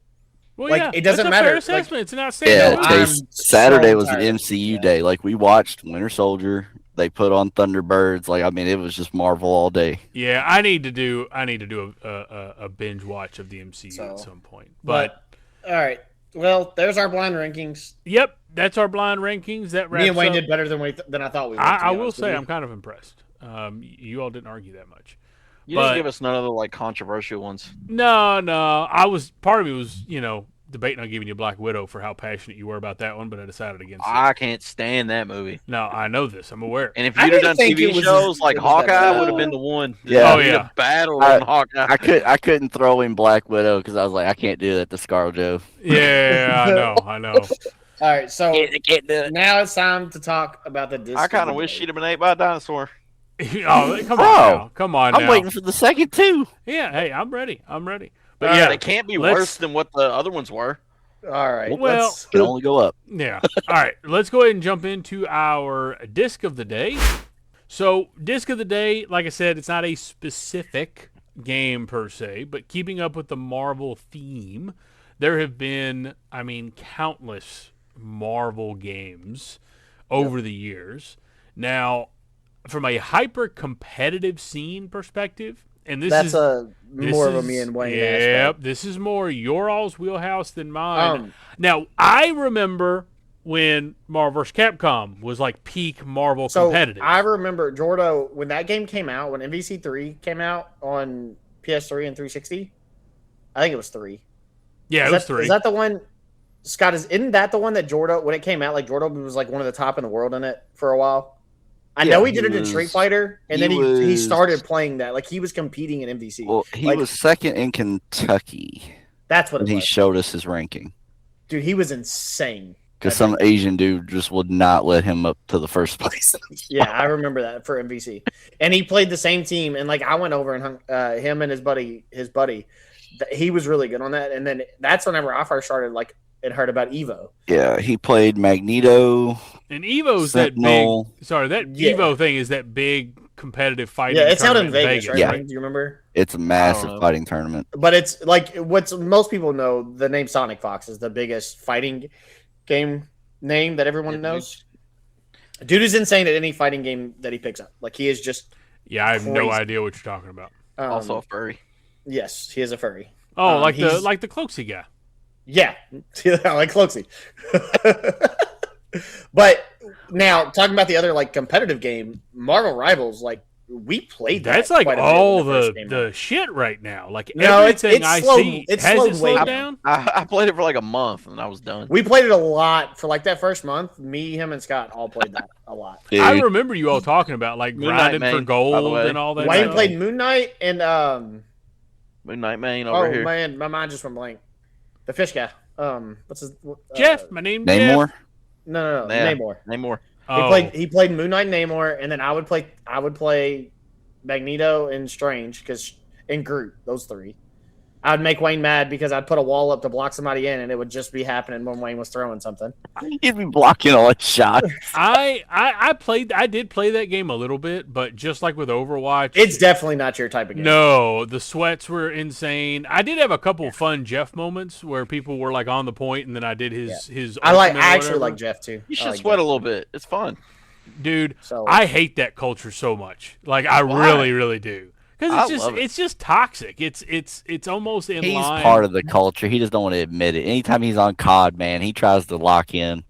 well, like, yeah, it doesn't that's a matter. fair Like, assessment. It's an outstanding Yeah, movie. I'm Saturday so was an tired. MCU Yeah. day. Like we watched Winter Soldier. They put on Thunderbirds. Like I mean, it was just Marvel all day. Yeah, I need to do a binge watch of the MCU at some point. But all right, well, there's our blind rankings. yep, that's our blind rankings. That wraps Me and Wayne up. did better than I thought we would. I will say I'm kind of impressed. You all didn't argue that much. You But- didn't give us none of the like controversial ones. No. Part of me was debating on giving you Black Widow for how passionate you were about that one, but I decided against it. I can't stand that movie. No, I know this. I'm aware. And if I you'd have didn't done think TV it was shows as like good as that Hawkeye, movie. would have been the one. Yeah. Oh, yeah. A battle I- on Hawkeye. I couldn't throw in Black Widow because I was like, I can't do that to ScarJo. Yeah, I know. All right, so Can't do it. now it's time to talk about the. I kind of wish she'd have been ate by a dinosaur. Oh, come on Oh, now. Come on I'm now. waiting for the second too. Yeah, hey, I'm ready. But But yeah, they can't be let's- worse than what the other ones were. All right. Well- let's- Can only go up. Yeah. All right. Let's go ahead and jump into our disc of the day. So, disc of the day, like I said, it's not a specific game per se, but keeping up with the Marvel theme, there have been, countless Marvel games over the years. Now, from a hyper competitive scene perspective, and this that's is more of a me and Wayne. Yep, aspect. this is more your all's wheelhouse than mine. Um, Now, I remember when Marvel vs. Capcom was like peak Marvel So competitive. I remember Jordo when that game came out, when MVC3 came out on PS3 and 360. I think it was 3. yeah, Is it was that- 3. Is that the one? Scott, isn't that the one that Jordo when it came out? Like Jordo was like one of the top in the world in it for a while. I Yeah, know he he did it in was- Street Fighter, and he then he was- started playing that. Like he was competing in MVC. Well, he Like, was second in Kentucky, That's what and it he was, showed us his ranking dude. He was insane. because some Asian dude just would not let him up to the first place. Yeah, I remember that for MVC, and he played the same team. And like I went over and hung him and his buddy. He was really good on that. And then that's whenever I first started like and heard about Evo. Yeah, he played Magneto. and Evo's Sentinel. that big. Sorry, that Yeah. Evo thing is that big competitive fighting. Yeah, it's held in tournament Vegas, right? Yeah. Wayne? Do you remember? It's a massive know. fighting tournament. But it's like what's most people know. The name Sonic Fox is the biggest fighting game name that everyone Yeah, knows. Dude is insane at any fighting game that he picks up. Like he is just Yeah, I have no Crazy. idea what you're talking about. Also a furry. yes, he is a furry. Oh, like he's- the Cloaksy guy. Yeah, like Cloaksy. But now talking about the other like competitive game, Marvel Rivals, like we played that. That's like quite a bit all when it first came the out. shit right now. Like No, it's everything I slowed- see it's has slowed it way slowed down. down. I played it for like a month and I was done. We played it a lot for like that first month. Me, him, and Scott all played that a lot. Dude, I remember you all talking about like Moon Knight, grinding for man, by the gold way. and all that. Wayne stuff. played Moon Knight and Moon Knight Main oh over here. man, my mind just went blank. The fish guy. What's his Jeff. My name's Namor. No, Yeah. Namor. Namor. Jeff. He played Moon Knight and Namor, and then I would play Magneto and Strange and Groot, those three. I'd make Wayne mad because I'd put a wall up to block somebody in, and it would just be happening when Wayne was throwing something. He'd be blocking all his shots. I did play that game a little bit, but just like with Overwatch, It's definitely not your type of game. no, the sweats were insane. I did have a couple fun Jeff moments where people were like on the point, and then I did his. I ultimate or actually whatever. like Jeff too. You I should like sweat Jeff. a little bit. It's fun. Dude, So I hate that culture so much. Like I Why? really, really do. Because love it. it's just toxic. It's almost in He's line. part of the culture. He just don't want to admit it. Anytime he's on COD, man, he tries to lock in.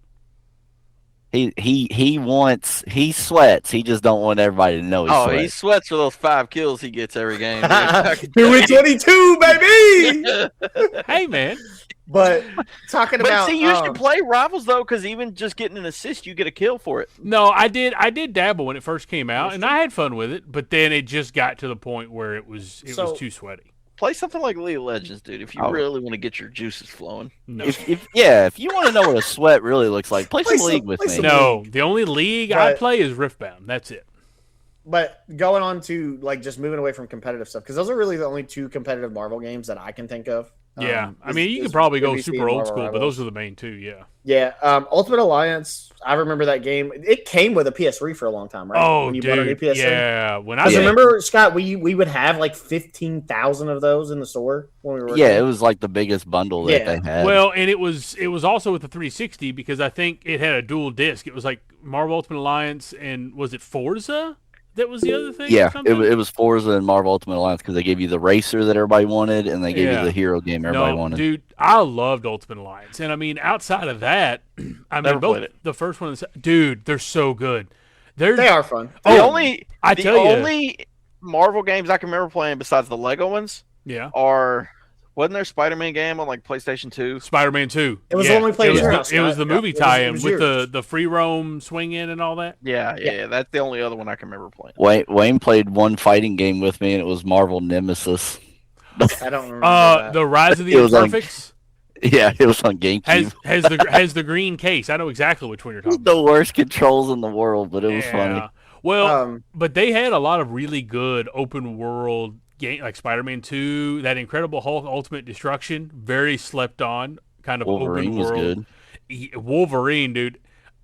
He sweats. He just don't want everybody to know he Oh, he sweats. sweats for those 5 kills he gets every game. Dude. I can 2 tell and you. 22, baby. Hey man, But talking But about see, you should play Rivals though, because even just getting an assist, you get a kill for it. no, I did dabble when it first came out, and I had fun with it. But then it just got to the point where it was So- too sweaty. Play something like League of Legends, dude. If you Oh. really want to get your juices flowing. No, If you want to know what a sweat really looks like, play some League with play me. some no. The only league I But- play is Riftbound. That's it. But going on to like just moving away from competitive stuff, because those are really the only 2 competitive Marvel games that I can think of. Yeah, I mean, you is could probably go NBC super and old Marvel school, but Rivals. those are the main 2. Yeah. Yeah, Ultimate Alliance. I remember that game. It came with a PS3 for a long time, right? Oh, When you bought a new dude. PS3. Yeah. When I Because was remember, Scott, we would have like 15,000 of those in the store when we were working. Yeah, it was like the biggest bundle that Yeah. they had. well, and it was also with the 360 because I think it had a dual disc. It was like Marvel Ultimate Alliance and was it Forza? That was the other thing. or yeah, something? it was Forza and Marvel Ultimate Alliance because they gave you the racer that everybody wanted, and they gave Yeah. you the hero game everybody No, wanted. dude, I loved Ultimate Alliance, and I mean, outside of that, I mean, Never both played it. the first one, and dude, they're so good. They're They are fun. The Oh, only I the tell ya. only Marvel games I can remember playing besides the Lego ones yeah. are wasn't there a Spider-Man game on like PlayStation 2? Spider-Man 2. It was yeah. the one we played It was, at your the, house, it was Scott. the movie Yeah, it tie-in was with yours. the free roam swing in and all that. Yeah, that's the only other one I can remember playing. Wayne played one fighting game with me, and it was Marvel Nemesis. I don't remember that. The Rise of the It was on Imperfects Yeah, it was on GameCube. has the green case. I know exactly which one you're It was talking about. the worst controls in the world, but it was funny. Yeah. Well, But they had a lot of really good open world game like Spider-Man 2, that Incredible Hulk Ultimate Destruction, very slept on kind of Wolverine open was world. good. Wolverine, dude,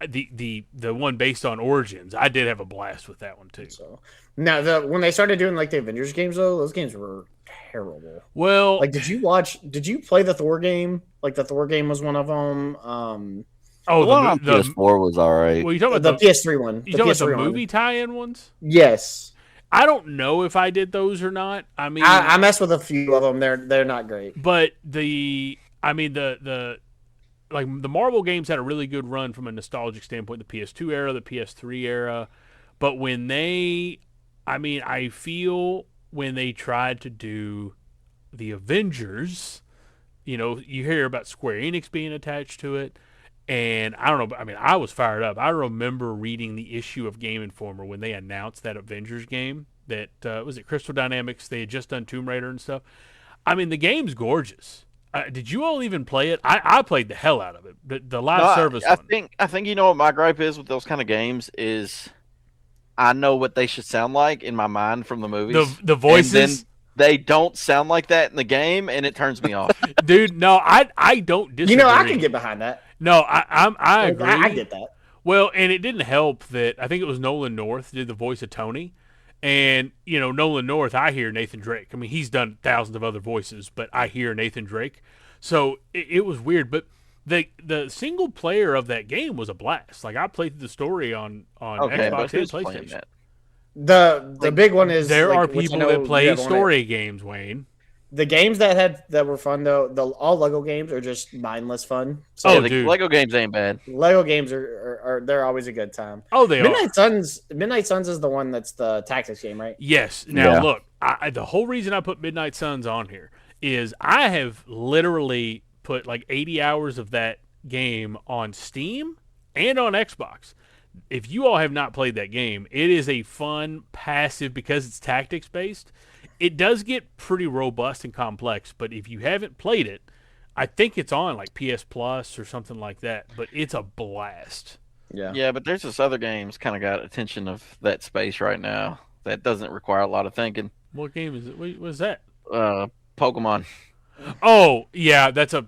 the one based on Origins, I did have a blast with that one too. so now when they started doing like the Avengers games though, those games were terrible. Well, Like, did you play the Thor game? Like the Thor game was one of them. oh, The one on the PS4 was all right. well, you talking The about the PS3 one. you talking about the PS3 one. movie tie-in ones? Yes. I don't know if I did those or not. I mean, I messed with a few of them. They're not great. but the like the Marvel games had a really good run from a nostalgic standpoint, the PS2 era, the PS3 era. But when I feel when they tried to do the Avengers, you hear about Square Enix being attached to it. And I don't know, but I mean, I was fired up. I remember reading the issue of Game Informer when they announced that Avengers game. That was it, Crystal Dynamics. They had just done Tomb Raider and stuff. I mean, the game's gorgeous. Did you all even play it? I played the hell out of it. The live service I one. think you know what my gripe is with those kind of games is I know what they should sound like in my mind from the movies. The and voices, then they don't sound like that in the game, and it turns me off. dude. No, I don't disagree. I can get behind that. No, I agree. I get that. Well, and it didn't help that I think it was Nolan North did the voice of Tony. And, Nolan North, I hear Nathan Drake. I mean, he's done thousands of other voices, but I hear Nathan Drake. So it was weird. But the single player of that game was a blast. Like, I played the story on Okay, but Xbox and who's playing PlayStation. that? The big one is There like, are which I people know that you play have on it. story games, Wayne. The games that were fun though, all Lego games are just mindless fun. So Oh, Yeah, the dude. Lego games ain't bad. Lego games are they're always a good time. Oh, they are. Midnight Suns is the one that's the tactics game, right? Yes. Now, Yeah. look, the whole reason I put Midnight Suns on here is I have literally put like 80 hours of that game on Steam and on Xbox. If you all have not played that game, it is a fun, passive, because it's tactics based. It does get pretty robust and complex, but if you haven't played it, I think it's on like PS Plus or something like that, but it's a blast. Yeah, but there's this other game's kind of got attention of that space right now that doesn't require a lot of thinking. What game is it? What was that? Pokemon. Oh, yeah, that's a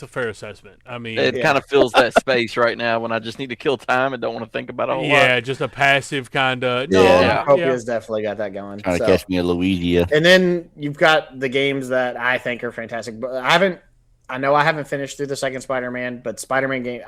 fair assessment. I mean, It kind of fills that space right now when I just need to kill time and don't want to think about it a whole yeah, lot. just a passive kind of. No, Yeah. Copia's definitely got that going. Trying to So. catch me a Luigi. And then you've got the games that I think are fantastic. But I know I haven't finished through the second Spider-Man, but Spider-Man game,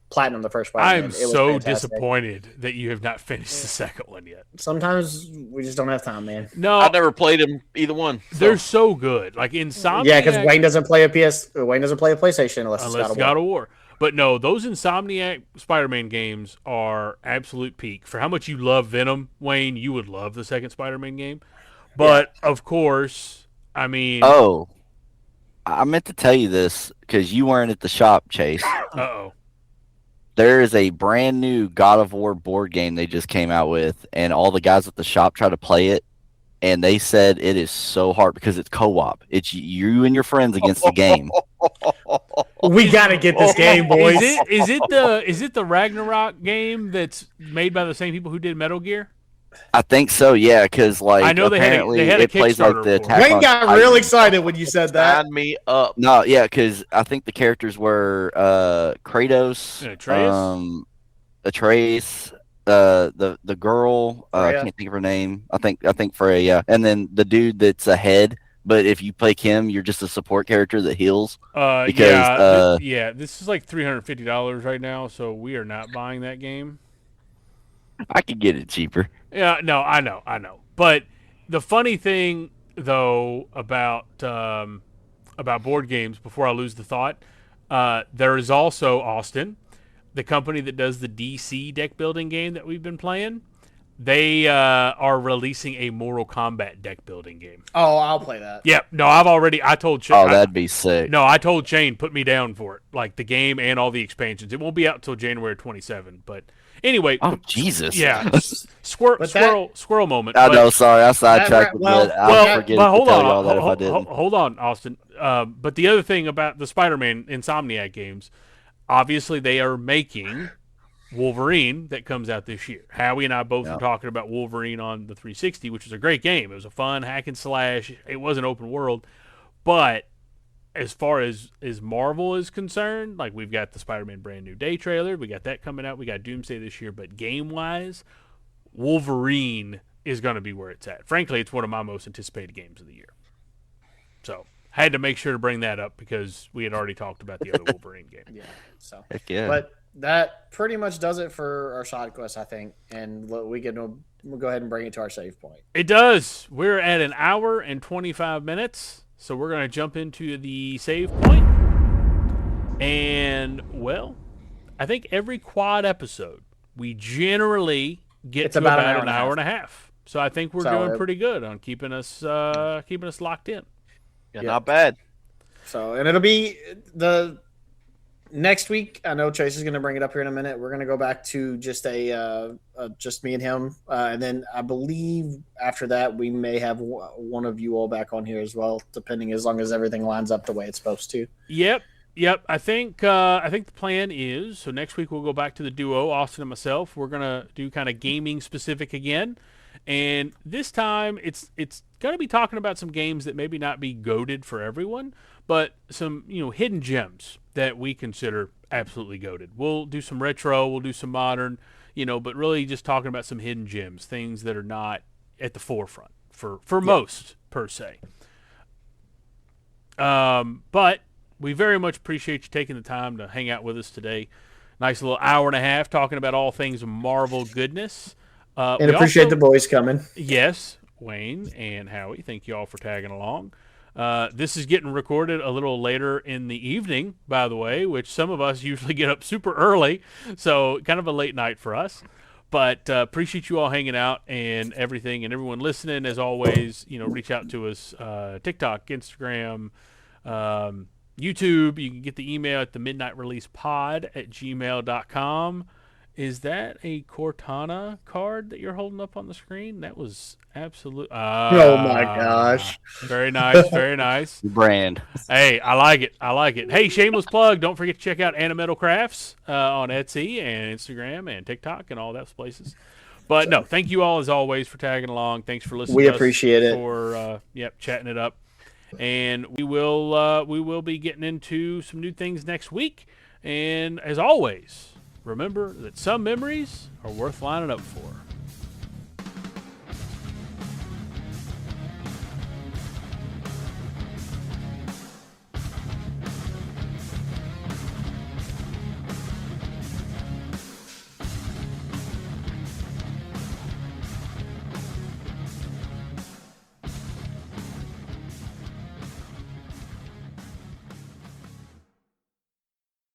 platinum the first Spider-Man. I'm It was so fantastic. disappointed that you have not finished the second one yet. Sometimes we just don't have time, man. No, I never played them either one. So. they're so good. Like Yeah, because Insomniac, Wayne doesn't play a PlayStation unless it's unless got a it's God of War. But no, those Insomniac Spider-Man games are absolute peak. For how much you love Venom, Wayne, you would love the second Spider-Man game. But of course, I mean, Oh, I meant to tell you this because you weren't at the shop, Chase. uh-oh. There is a brand new God of War board game they just came out with, and all the guys at the shop try to play it, and they said it is so hard because it's co-op. It's you and your friends against the game. We gotta get this game, boys. Is it the Ragnarok game that's made by the same people who did Metal Gear? I think so, yeah, because like I know they had a it plays like Kickstarter the for it. Attack Wayne on got Titan. real excited when you said that. Sign me up. No, yeah, because I think the characters were Kratos, Atreus, the girl, I Freya. can't think of her name. I think Freya, yeah, and then the dude that's ahead. But if you play him, you're just a support character that heals. Because, this is like $350 right now, so we are not buying that game. I could get it cheaper. Yeah, no, I know. But the funny thing, though, about board games, before I lose the thought, there is also Austin, the company that does the DC deck building game that we've been playing. They are releasing a Mortal Kombat deck building game. Oh, I'll play that. Yeah, no, I told Shane. Oh, that'd be sick. No, I told Shane, put me down for it, like the game and all the expansions. It won't be out until January 27, but anyway. Oh, Jesus. Yeah, squirrel moment. I know, sorry, I sidetracked with well, it. I'll forget but to tell you all that if I didn't. Hold on, Austin. But the other thing about the Spider-Man Insomniac games, obviously they are making Wolverine that comes out this year. Howie and I both were talking about Wolverine on the 360, which was a great game. It was a fun hack and slash. It was an open world. But as far as Marvel is concerned, like we've got the Spider-Man brand new day trailer. We got that coming out. We got Doomsday this year. But game-wise, Wolverine is going to be where it's at. Frankly, it's one of my most anticipated games of the year. So I had to make sure to bring that up because we had already talked about the other Wolverine game. Yeah. So, Heck yeah. but that pretty much does it for our side quest, I think. And we'll go ahead and bring it to our save point. It does. We're at an hour and 25 minutes, so we're going to jump into the save point. And, well, I think every quad episode, we generally get to about an hour and a half. So I think we're doing pretty good on keeping us locked in. Yeah, not bad. So, and it'll be the next week. I know Chase is going to bring it up here in a minute. We're going to go back to just just me and him, and then I believe after that we may have one of you all back on here as well, depending as long as everything lines up the way it's supposed to. Yep. I think the plan is so next week we'll go back to the duo, Austin and myself. We're gonna do kind of gaming specific again, and this time it's gonna be talking about some games that maybe not be goated for everyone, but some hidden gems that we consider absolutely goated. We'll do some retro, we'll do some modern, but really just talking about some hidden gems, things that are not at the forefront for most per se. But we very much appreciate you taking the time to hang out with us today. Nice little hour and a half talking about all things Marvel goodness. And appreciate the boys coming. Yes, Wayne and Howie, thank you all for tagging along. This is getting recorded a little later in the evening, by the way, which some of us usually get up super early, so kind of a late night for us. But appreciate you all hanging out and everything, and everyone listening. As always, reach out to us, TikTok, Instagram, YouTube. You can get the email at the midnightreleasepod@gmail.com. Is that a Cortana card that you're holding up on the screen? That was absolute. Oh my gosh! Very nice, very nice. Brand. Hey, I like it. Hey, shameless plug. Don't forget to check out Animetal Crafts on Etsy and Instagram and TikTok and all those places. But no, thank you all as always for tagging along. Thanks for listening. We appreciate it. For chatting it up. And we will be getting into some new things next week. And as always, remember that some memories are worth lining up for.